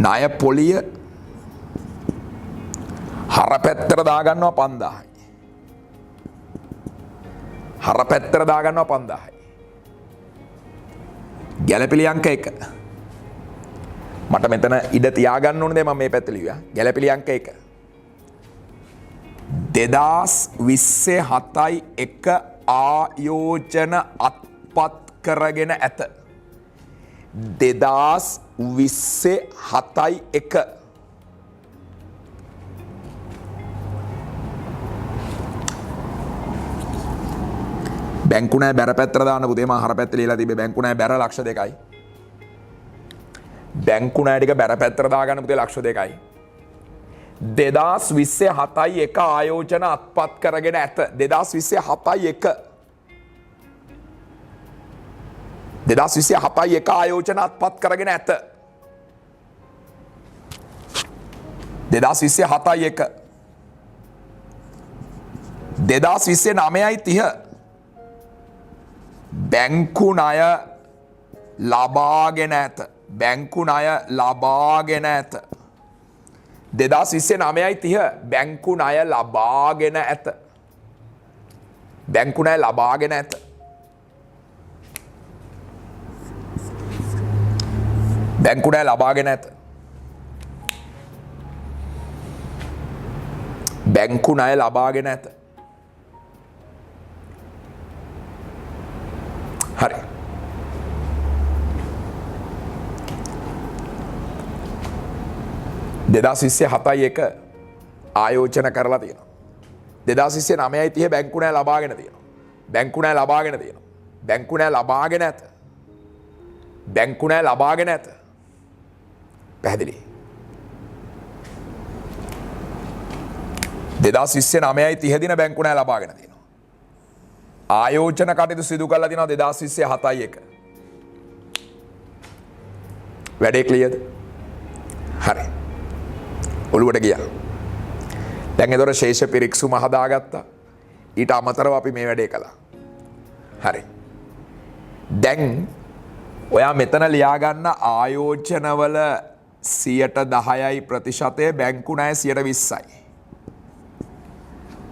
ණය පොලිය හර පැත්තට දාගන්නවා 5000යි. හර පැත්තට දාගන්නවා 5000යි. ගැළපිලි අංක 1. මට මෙතන ඉඩ තියාගන්න ඕනේ මම මේ පැත්තට ලියුවා. ගැළපිලි අංක 1. 2027යි 1 ආයෝජන අත්පත් කරගෙන ඇත. 2027යි 1 බැංකු ණය බැර පැත්තට දාන්න පුතේ මම හර පැත්තට ලියලා තිබ්බේ බැංකු ණය බැර ලක්ෂ 2යි. බැංකු ණය ටික බැර පැත්තට දාගන්න පුතේ ලක්ෂ 2යි. 2027යි 1 ආයෝජන අත්පත් කරගෙන ඇත. 2027යි 1 2027යි 1 ආයෝජන අත්පත් කරගෙන ඇත. 2027යි 1 2029යි 30 බැංකු ණය ලබාගෙන ඇත. බැංකු ණය ලබාගෙන ඇත. 2029යි 30 බැංකු ණය ලබාගෙන ඇත. බැංකු ණය ලබාගෙන ඇත. බැංකු ණය ලබාගෙන ඇත. බැංකු ණය ලබාගෙන ඇත. හරි. දෙදස් 27යි 1 ආයෝජන කරලා තියෙනවා. 2029යි 30 බැංකු ණය ලබාගෙන තියෙනවා. බැංකු ණය ලබාගෙන තියෙනවා. බැංකු ණය ලබාගෙන ඇත. බැංකු ණය ලබාගෙන ඇත. පැහැදිලි. 2029යි 30 දින බැංකු ණය ලබාගෙන තියෙනවා. ආයෝජන කටයුතු සිදු කරලා තියෙනවා 2027යි 1. වැඩේ ක්ලියර්ද? හරි. ඔළුවට ගියා. දැන් ඒතොර ශේෂ පිරික්සුම හදාගත්තා. ඊට අමතරව අපි මේ වැඩේ කළා. හරි. දැන් ඔයා මෙතන ලියා ගන්න ආයෝජනවල 10%යි ප්‍රතිශතය බැංකු ණය 20%යි.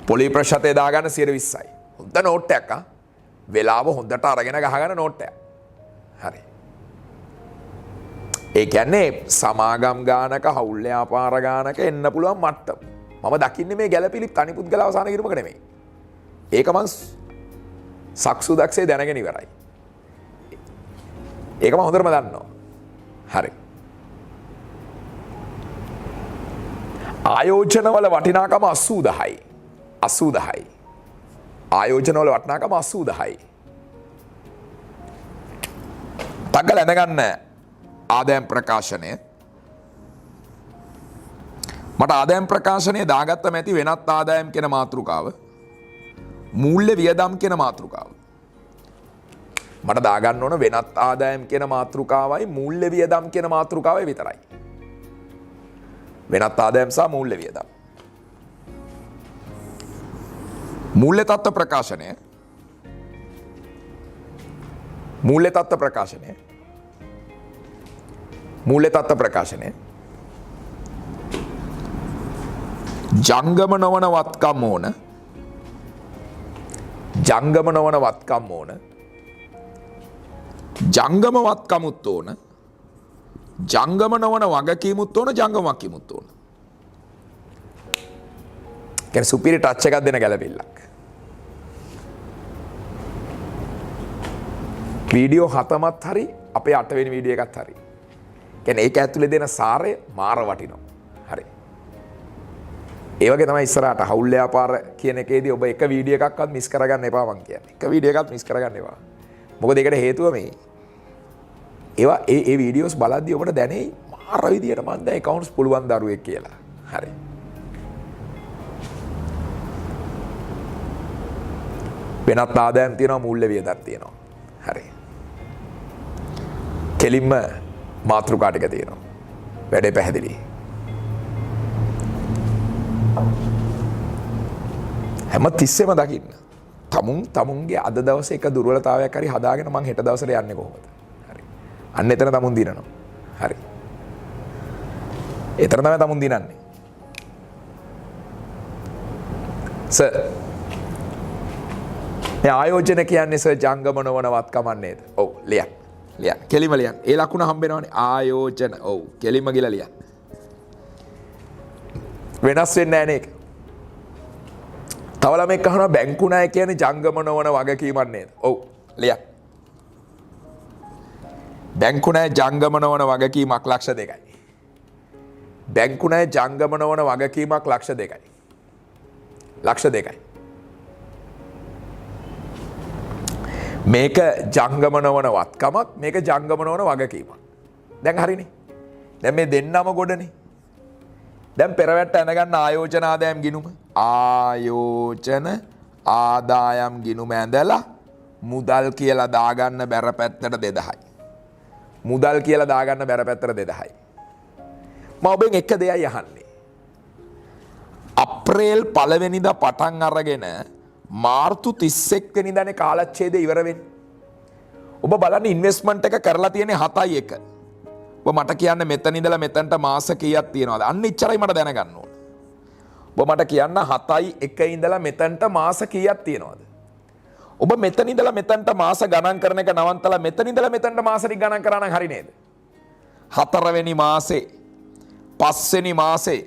පොලි ප්‍රතිශතය දාගන්න 20%යි. හොඳ නෝට් එකක් ආ. වෙලාව හොඳට අරගෙන ගහගන්න නෝට් එකක්. හරි. ඒ කියන්නේ සමාගම් ගානක හවුල් ව්‍යාපාර ගානක එන්න පුළුවන් මට්ටම. මම දකින්නේ මේ ගැළපිලි තනි පුද්ගල අවසාන කිරීමක නෙමෙයි. ඒක මං සක්සුදක්සේ දැනගෙන ඉවරයි. ඒක මම හොඳටම දන්නවා. හරි. ආයෝජනවල වටිනාකම 80යි. 80යි. ආයෝජනවල වටිනාකම 80යි. තග්ගල ඇඳගන්න ආදායම් ප්‍රකාශනය. මට ආදායම් ප්‍රකාශනය දාගත්තම ඇති වෙනත් ආදායම් කියන මාතෘකාව. මූල්‍ය වියදම් කියන මාතෘකාව. මට දාගන්න ඕන වෙනත් ආදායම් කියන මාතෘකාවයි මූල්‍ය වියදම් කියන මාතෘකාවයි විතරයි. වෙනත් ආදායම් සහ මූල්‍ය වියදම්. මූල්‍ය තත්ත්ව ප්‍රකාශනය. මූල්‍ය තත්ත්ව ප්‍රකාශනය. මූල්‍ය තත්ත්ව ප්‍රකාශනය. ජංගම නොවන වත්කම් ඕන. ජංගම නොවන වත්කම් ඕන. ජංගම වත්කමුත් ඕන. ජංගම නොවන වගකීමුත් ඕන. ජංගම වගකීමුත් ඕන. කියන්නේ සුපිරි ටච් එකක් දෙන ගැළපෙල්ලක්. වීඩියෝ 7මත් හරි අපේ 8 වෙනි වීඩියෝ එකත් හරි. කියන්නේ ඒක ඇතුලේ දෙන සාරය මාර වටිනවා. හරි. ඒ වගේ තමයි ඉස්සරහට හවුල් ව්‍යාපාර කියන එකේදී ඔබ එක වීඩියෝ එකක්වත් මිස් කරගන්න එපා මං කියන්නේ. එක වීඩියෝ එකක් මිස් කරගන්න එපා. මොකද ඒකට හේතුව මේ ඒවා ඒ වීඩියෝස් බලද්දී ඔබට දැනෙයි මාර විදියට මම දැන් accounts පුළුවන් දරුවෙක් කියලා. හරි. වෙනත් ආදායම් තියෙනවා මූල්‍ය වියදම් තියෙනවා. හරි. කෙලින්ම මාතෘකා ටික තියෙනවා. වැඩේ පැහැදිලි. හැම තිස්සෙම දකින්න. තමුන්ගේ අද දවසේ එක දුර්වලතාවයක් හරි හදාගෙන මං හෙට දවසට යන්නේ කොහොමද? හරි. අන්න එතන තමුන් දිනනවා. හරි. එතන තමයි තමුන් දිනන්නේ. සර් මේ ආයෝජන කියන්නේ සර් ජංගම නොවනවත් කමන්නේද? ඔව් ලියන්න. ලියන්න. කෙලිම ලියන්න. ඒ ලකුණ හම්බෙනවනේ. ආයෝජන. ඔව් කෙලිම ගිලා ලියන්න. වෙනස් වෙන්නේ නැහැ නේද? තව ළමෙක් අහනවා බැංකු ණය කියන්නේ ජංගම නොවන වගකීමක් නේද? ඔව් ලියන්න. බැංකු ණය ජංගම නොවන වගකීමක් ලක්ෂ 2යි. බැංකු ණය ජංගම නොවන වගකීමක් ලක්ෂ 2යි. ලක්ෂ 2යි. මේක ජංගම නොවන වත්කමක්, මේක ජංගම නොවන වගකීමක්. දැන් හරිනේ. දැන් මේ දෙන්නම ගොඩනේ. දැන් පෙරවැට්ට ඇඳගන්න ආයෝජන ආදායම් ගිණුම. ආයෝජන ආදායම් ගිණුම ඇඳලා මුදල් කියලා දාගන්න බැර පැත්තට 2000යි. මුදල් කියලා දාගන්න බැර පැත්තට 2000යි. මම ඔබෙන් එක දෙයයි අහන්නේ. අප්‍රේල් 1 වෙනිදා පටන් අරගෙන මාර්තු 31 වෙනිදානේ කාලච්ඡේදය ඉවර වෙන්නේ. ඔබ බලන්න ඉන්වෙස්ට්මන්ට් එක කරලා තියෙන්නේ 7යි 1. ඔබ මට කියන්න මෙතන ඉඳලා මෙතනට මාස කීයක් තියෙනවද? අන්න ඉච්චරයි මට දැනගන්න ඕන. ඔබ මට කියන්න 7යි 1 ඉඳලා මෙතනට මාස කීයක් තියෙනවද? ඔබ මෙතන ඉඳලා මෙතනට මාස ගණන් කරන එක නවත්තලා මෙතන ඉඳලා මෙතනට මාස ටික ගණන් කරා නම් හරි නේද? 4 වෙනි මාසේ, 5 වෙනි මාසේ,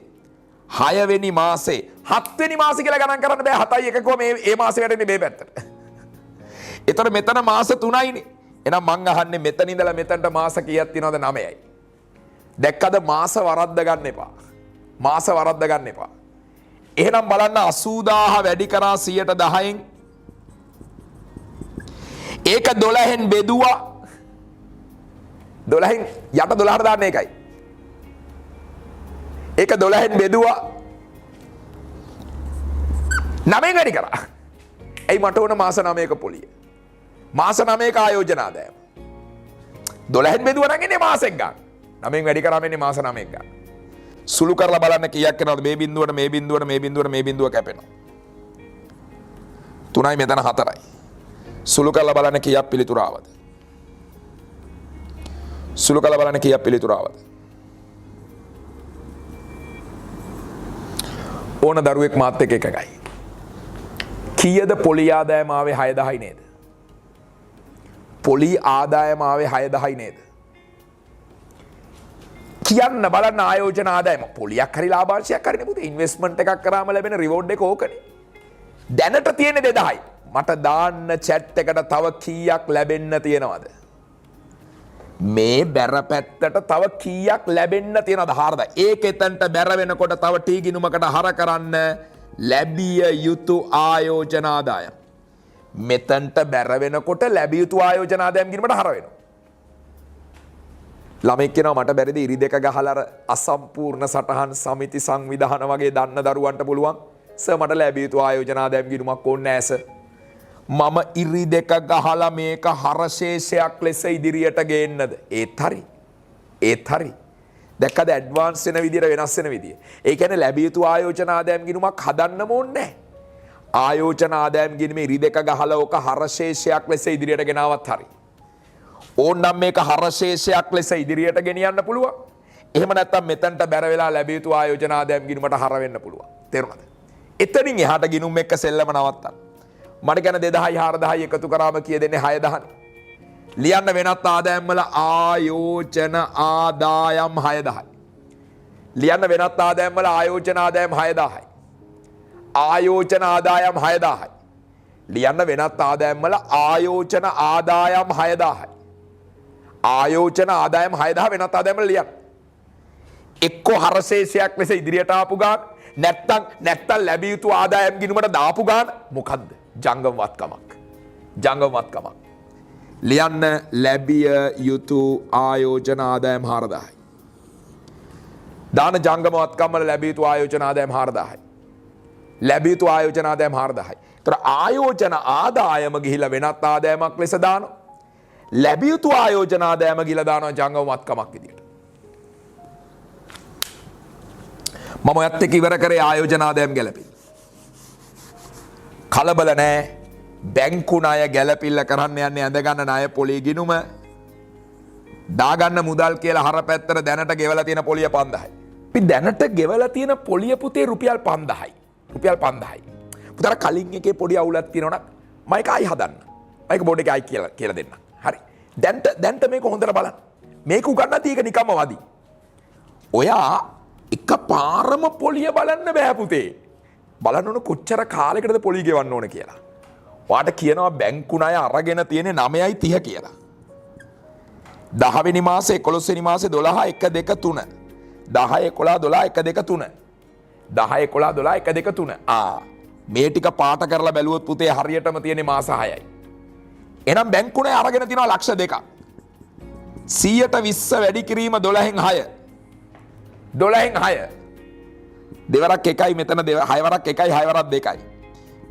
6 වෙනි මාසේ, 7 වෙනි මාසේ කියලා ගණන් කරන්න බෑ. 7යි 1 කො මේ මාසේ වැඩන්නේ මේ පැත්තට. ඒතර මෙතන මාස 3යිනේ. එහෙනම් මං අහන්නේ මෙතන ඉඳලා මෙතනට මාස කීයක් තියෙනවද? 9යි. දැක්කද? මාස වරද්ද ගන්න එපා. මාස වරද්ද ගන්න එපා. එහෙනම් බලන්න 80000 වැඩි කරා 10%න්. ඒක 12න් බෙදුවා. 12න් යට 12ට දාන්න එකයි. ඒක 12න් බෙදුවා 9න් වැඩි කරා. ඇයි මට ඕන මාස 9ක පොලිය? මාස 9ක ආයෝජන ආදායම. 12න් බෙදුවා නම් එන්නේ මාසෙක් ගන්න. 9න් වැඩි කරාම එන්නේ මාස 9ක් ගන්න. සුළු කරලා බලන්න කීයක් වෙනවද? මේ බිඳුවට මේ බිඳුවට මේ බිඳුවට මේ බිඳුව කැපෙනවා. 3යි මෙතන 4යි. සුළු කරලා බලන්න කීයක් පිළිතුර ආවද? සුළු කරලා බලන්න කීයක් පිළිතුර ආවද? ඕන දරුවෙක් මාත් එක්ක එකගයි. කීයද පොලි ආදායම ආවේ? 6000යි නේද? පොලි ආදායම ආවේ 6000යි නේද? කියන්න බලන්න ආයෝජන ආදායම. පොලියක් හරි ලාභාංශයක් හරි නේ පුතේ. ඉන්වෙස්ට්මන්ට් එකක් කරාම ලැබෙන රිවෝඩ් එක ඕකනේ. දැනට තියෙන්නේ 2000යි. මට දාන්න chat එකට තව කීයක් ලැබෙන්න තියෙනවද? මේ බැර පැත්තට තව කීයක් ලැබෙන්න තියෙනවද? 4000. ඒක එතනට බැර වෙනකොට තව ටී ගිණුමකට හර කරන්න ලැබිය යුතු ආයෝජන ආදායම්. මෙතනට බැර වෙනකොට ලැබිය යුතු ආයෝජන ආදායම් ගිණුමට හර වෙනවා. ළමෙක් කියනවා මට බැරිද ඉරි දෙක ගහලා අර අසම්පූර්ණ සටහන් සමිති සංවිධාන වගේ දන්න දරුවන්ට පුළුවන් සර් මට ලැබිය යුතු ආයෝජන ආදායම් ගිණුමක් ඕනේ නැහැ සර්. මම ඉරි දෙක ගහලා මේක හරශේෂයක් ලෙස ඉදිරියට ගේන්නද? ඒත් හරි. ඒත් හරි. දැක්කද ඇඩ්වාන්ස් වෙන විදියට වෙනස් වෙන විදිය. ඒ කියන්නේ ලැබිය යුතු ආයෝජන ආදායම් ගිණුමක් හදන්නම ඕනේ නැහැ. ආයෝජන ආදායම් ගිණුමේ ඉරි දෙක ගහලා ඕක හරශේෂයක් ලෙස ඉදිරියට ගෙනාවත් හරි. ඕන්නම් මේක හරශේෂයක් ලෙස ඉදිරියට ගෙනියන්න පුළුවන්. එහෙම නැත්නම් මෙතනට බැර වෙලා ලැබිය යුතු ආයෝජන ආදායම් ගිණුමට හර වෙන්න පුළුවන්. තේරුණාද? එතනින් එහාට ගිණුම් එක්ක සෙල්ලම නවත්තන්න. මට ගැන 2000යි 4000යි එකතු කරාම කිය දෙන්නේ 6000. ලියන්න වෙනත් ආදායම් වල ආයෝජන ආදායම් 6000යි. ලියන්න වෙනත් ආදායම් වල ආයෝජන ආදායම් 6000යි. ආයෝජන ආදායම් 6000යි. ලියන්න වෙනත් ආදායම් වල ආයෝජන ආදායම් 6000යි. ආයෝජන ආදායම් 6000 වෙනත් ආදායම් වල ලියන්න. එක්කෝ හරශේෂයක් ලෙස ඉදිරියට ආපු ගාන නැත්තම් ලැබිය යුතු ආදායම් ගිණුමට දාපු ගාන මොකද්ද? ජංගම වත්කමක්. ජංගම වත්කමක්. ලියන්න ලැබිය යුතු ආයෝජන ආදායම් 4000යි. දාන ජංගම වත්කම් වල ලැබිය යුතු ආයෝජන ආදායම් 4000යි. ලැබිය යුතු ආයෝජන ආදායම් 4000යි. ඒතර ආයෝජන ආදායම ගිහිලා වෙනත් ආදායමක් ලෙස දානවා. ලැබිය යුතු ආයෝජන ආදායම ගිහිලා දානවා ජංගම වත්කමක් විදියට. මම ඔයත් එක්ක ඉවර කරේ ආයෝජන ආදායම් ගැලපෙයි. කලබල නැහැ. බැංකු ණය ගැළපිල්ල කරන්න යන්නේ ඇඳ ගන්න ණය පොලිය ගිණුම. දාගන්න මුදල් කියලා හරපැත්තට දැනට ගෙවලා තියෙන පොලිය 5000යි. අපි දැනට ගෙවලා තියෙන පොලිය පුතේ රුපියල් 5000යි. රුපියල් 5000යි. පුතර කලින් එකේ පොඩි අවුලක් තියෙනවා නම් මම ඒක ආයි හදන්න. මම ඒක බෝඩ් එකේ ආයි කියලා දෙන්න. හරි. දැන්ට මේක හොඳට බලන්න. මේක උගන්නත් ඒක නිකම්ම වදි. ඔයා එක පාරම පොලිය බලන්න බෑ පුතේ. බලන්න ඕන කොච්චර කාලයකටද පොලිය ගෙවන්න ඕන කියලා. ඔයාට කියනවා බැංකු ණය අරගෙන තියෙන්නේ 9.30 කියලා. 10 වෙනි මාසේ 11 වෙනි මාසේ 12 1 2 3 10 11 12 1 2 3 10 11 12 1 2 3 මේ ටික පාට කරලා බැලුවොත් පුතේ හරියටම තියෙන්නේ මාස 6යි. එහෙනම් බැංකු ණය අරගෙන තියනවා ලක්ෂ 2ක්. 120 වැඩි කිරීම 12න් 6. 12න් 6. දෙවරක් 1යි මෙතන 6 වරක් 1යි 6 වරක් 2යි.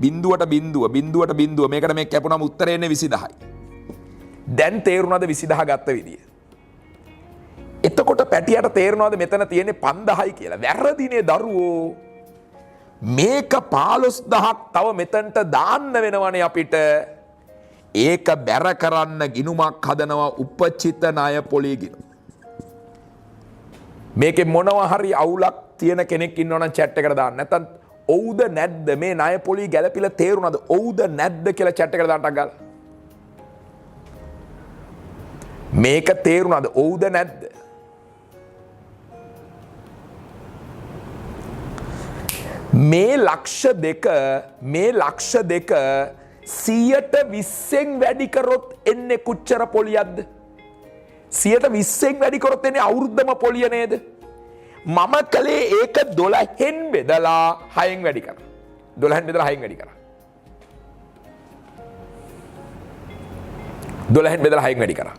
බිඳුවට බිඳුව මේකට මේ කැපුණාම උත්තරේ එන්නේ 20000යි. දැන් තේරුණාද 20000 ගත්ත විදිය? එතකොට පැටියට තේරුණාද මෙතන තියෙන්නේ 5000යි කියලා? වැරදිනේ දරුවෝ. මේක 15000ක් තව මෙතනට දාන්න වෙනවනේ අපිට. ඒක බැර කරන්න ගිණුමක් හදනවා උපචිත ණය පොලිය ගිණුම. මේකේ මොනවා හරි අවුලක් තියෙන කෙනෙක් ඉන්නවනම් chat එකට දාන්න. නැත්නම් ඔව්ද නැද්ද මේ ණය පොලිය ගැලපිලා තේරුණාද? ඔව්ද නැද්ද කියලා chat එකට දාන්නක් ගාලා. මේක තේරුණාද? ඔව්ද නැද්ද? මේ ලක්ෂ දෙක 120න් වැඩි කරොත් එන්නේ කොච්චර පොලියක්ද? 120න් වැඩි කරොත් එන්නේ අවුරුද්දම පොලිය නේද? මම කලේ ඒක 12න් බෙදලා 6න් වැඩි කරා. 12න් බෙදලා 6න් වැඩි කරා. 12න් බෙදලා 6න් වැඩි කරා.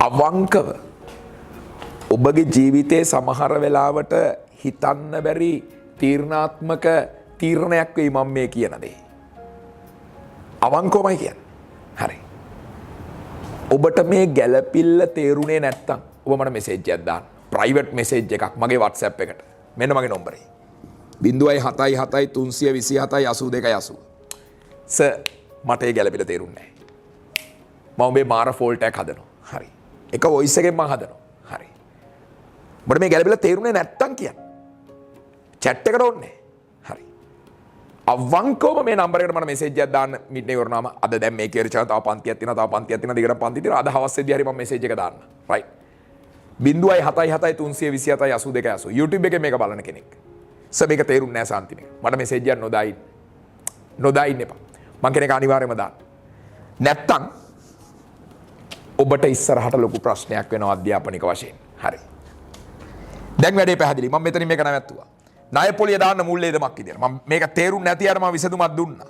අවංකව ඔබගේ ජීවිතයේ සමහර වෙලාවට හිතන්න බැරි තීරණාත්මක තීරණයක් වෙයි මම මේ කියන දේ. අවංකවමයි කියන්නේ. හරි. ඔබට මේ ගැළපිල්ල තේරුනේ නැත්තම් ඔබ මට මෙසේජ් එකක් දාන්න. ප්‍රයිවට් මෙසේජ් එකක් මගේ WhatsApp එකට. මෙන්න මගේ නම්බරේ. 077 327 8280. සර් මට ඒ ගැළපිල්ල තේරුන්නේ නැහැ. මම ඔබේ මාර ෆෝල්ට් එකක් හදනවා. හරි. එක වොයිස් එකෙන් මම හදනවා. හරි. මට මේ ගැළපිල්ල තේරුනේ නැත්තම් කියන්න. chat එකට ඕනේ. හරි. අවංකවම මේ නම්බර එකට මට මෙසේජ් එකක් දාන්න මිඩ්නේ කරනවාම අද දැන් මේ කියලා තව පන්තියක් තියෙනවා තව පන්තියක් තියෙනවා දිගට පන්ති තියෙනවා අද හවස් වෙද්දී හරි මම මෙසේජ් එක දාන්න. රයිට්. 077 327 8280 YouTube එකේ මේක බලන කෙනෙක්. සර් මේක තේරුන්නේ නැහැ සාන්තිමේ. මට මෙසේජ් එකක් නොදා ඉන්න එපා. මම කෙනෙක් අනිවාර්යයෙන්ම දාන්න. නැත්තම් ඔබට ඉස්සරහට ලොකු ප්‍රශ්නයක් වෙනවා අධ්‍යාපනික වශයෙන්. හරි. දැන් වැඩේ පැහැදිලි. මම මෙතනින් මේක නැවැත්තුවා. ණය පොලිය දාන්න මූල්‍ය වියදමක් විදියට. මම මේක තේරුම් නැති අර මම විසඳුමක් දුන්නා.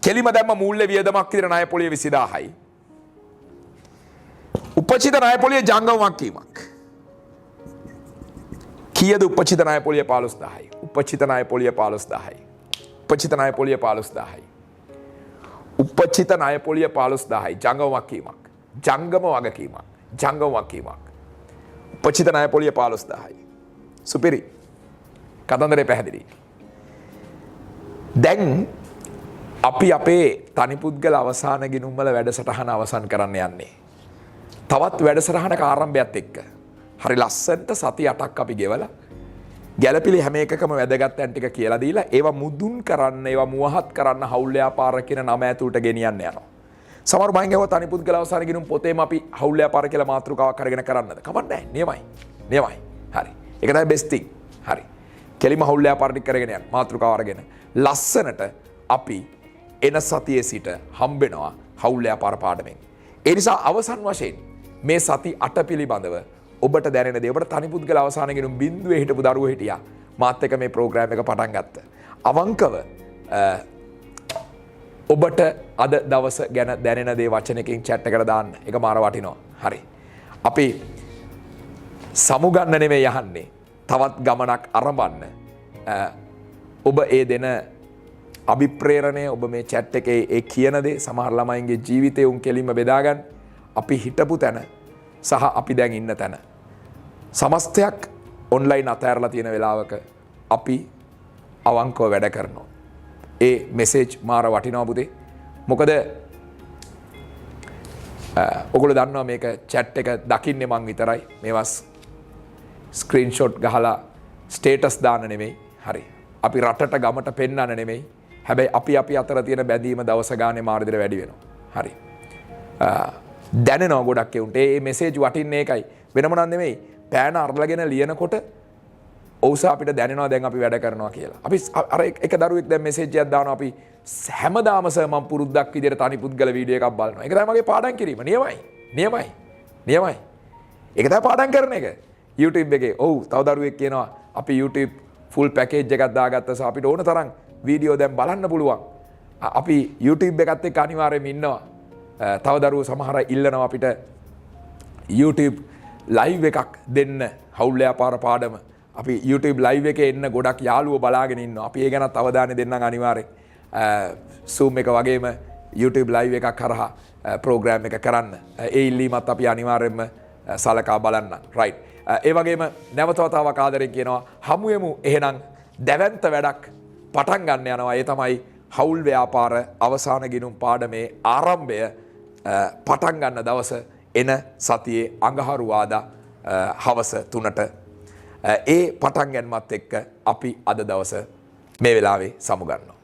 කෙලිම දැම්ම මූල්‍ය වියදමක් විදියට ණය පොලිය 20000යි. උපචිත ණය පොලිය ජංගමයක් කීමක්. කීයද උපචිත ණය පොලිය 15000යි. උපචිත ණය පොලිය 15000යි. උපචිත ණය පොලිය 15000යි. උපචිත ණය පොලිය 15000යි. ජංගමයක් කීමක්. ජංගම වගකීමක්. ජංගමයක් කීමක්. උපචිත ණය පොලිය 15000යි. සුපිරි. කතන්දරේ පැහැදිලි. දැන් අපි අපේ තනිපුද්ගල අවසාන ගිණුම් වල වැඩසටහන අවසන් කරන්න යන්නේ. තවත් වැඩසටහනක ආරම්භයත් එක්ක. හරි ලස්සනට සති 8ක් අපි ගෙවලා ගැළපිලි හැම එකකම වැදගත් යන් ටික කියලා දීලා ඒවා මුදුන් කරන්න ඒවා මුවහත් කරන්න හවුල් ව්‍යාපාර කියන නම ඇතුළට ගෙනියන්න යනවා. සමහර මම ගියව තනිපුද්ගල අවසාන ගිණුම් පොතේම අපි හවුල් ව්‍යාපාර කියලා මාතෘකාවක් අරගෙන කරන්නද? කමක් නැහැ. නියමයි. හරි. ඒක තමයි බෙස්ට් තින්. හරි. කෙලිම හවුල් ව්‍යාපාර ටික කරගෙන යන්න මාතෘකාව අරගෙන ලස්සනට අපි එන සතියේ සිට හම්බෙනවා හවුල් ව්‍යාපාර පාඩමෙන්. ඒ නිසා අවසන් වශයෙන් මේ සති 8 පිළිබඳව ඔබට දැනෙන දේ ඔබට තනිපුද්ගල අවසාන ගිණුම් බිඳුවේ හිටපු දරුවෝ හිටියා. මාත් එක්ක මේ ප්‍රෝග්‍රෑම් එක පටන් ගත්තා. අවංකව ඔබට අද දවස ගැන දැනෙන දේ වචනකින් chat එකට දාන්න. ඒක මාර වටිනවා. හරි. අපි සමුගන්න නෙමෙයි යහන්නේ. තවත් ගමනක් අරඹන්න. ඔබ ඒ දෙන අභිප්‍රේරණය ඔබ මේ chat එකේ ඒ කියන දේ සමහර ළමයින්ගේ ජීවිතේ උන් කෙලින්ම බෙදා ගන්න. අපි හිටපු තැන සහ අපි දැන් ඉන්න තැන සමස්තයක් ඔන්ලයින් අතෑරලා තියෙන වෙලාවක අපි අවංකව වැඩ කරනවා. ඒ මෙසේජ් මාර වටිනවා පුතේ. මොකද ඔගොල්ලෝ දන්නවා මේක chat එක දකින්නේ මං විතරයි. මේවා ස්ක්‍රීන්ෂොට් ගහලා ස්ටේටස් දාන්න නෙමෙයි. හරි. අපි රටට ගමට පෙන්වන්න නෙමෙයි. හැබැයි අපි අතර තියෙන බැඳීම දවස ගානේ මාර විදිහට වැඩි වෙනවා. හරි. දැනෙනවා ගොඩක් එවුන්ට. ඒ මෙසේජ් වටින්නේ ඒකයි. වෙන මොනක් නෙමෙයි. පෑන අරලගෙන ලියනකොට ඔව්ස අපිට දැනෙනවා දැන් අපි වැඩ කරනවා කියලා. අපි අර එක දරුවෙක් දැන් මෙසේජ් එකක් දානවා අපි හැමදාම සර් මම පුරුද්දක් විදිහට තනි පුද්ගල වීඩියෝ එකක් බලනවා. ඒක තමයි මගේ පාඩම් කිරීම. නියමයි. ඒක තමයි පාඩම් කරන එක. YouTube එකේ ඔව් තව දරුවෙක් කියනවා අපි YouTube full package එකක් දාගත්තා සෝ අපිට ඕන තරම් වීඩියෝ දැන් බලන්න පුළුවන්. අපි YouTube එකත් එක්ක අනිවාර්යයෙන්ම ඉන්නවා. තව දරුවෝ සමහර අය ඉල්ලනවා අපිට YouTube live එකක් දෙන්න හවුල් ව්‍යාපාර පාඩම. අපි YouTube live එකේ එන්න ගොඩක් යාළුවෝ බලාගෙන ඉන්නවා. අපි ඒ ගැනත් අවධානය දෙන්නම් අනිවාර්යෙන්. Zoom එක වගේම YouTube live එකක් කරහා ප්‍රෝග්‍රෑම් එක කරන්න. ඒ ඉල්ලීමත් අපි අනිවාර්යෙන්ම සලකා බලන්න. right. ඒ වගේම නැවත වතාවක් ආදරෙන් කියනවා හමුවෙමු එහෙනම් දැවැන්ත වැඩක් පටන් ගන්න යනවා. ඒ තමයි හවුල් ව්‍යාපාර අවසාන ගිණුම් පාඩමේ ආරම්භය පටන් ගන්න දවස එන සතියේ අඟහරුවාදා හවස 3ට ඒ පටන් ගැනීමත් එක්ක අපි අද දවස මේ වෙලාවේ සමුගන්නවා.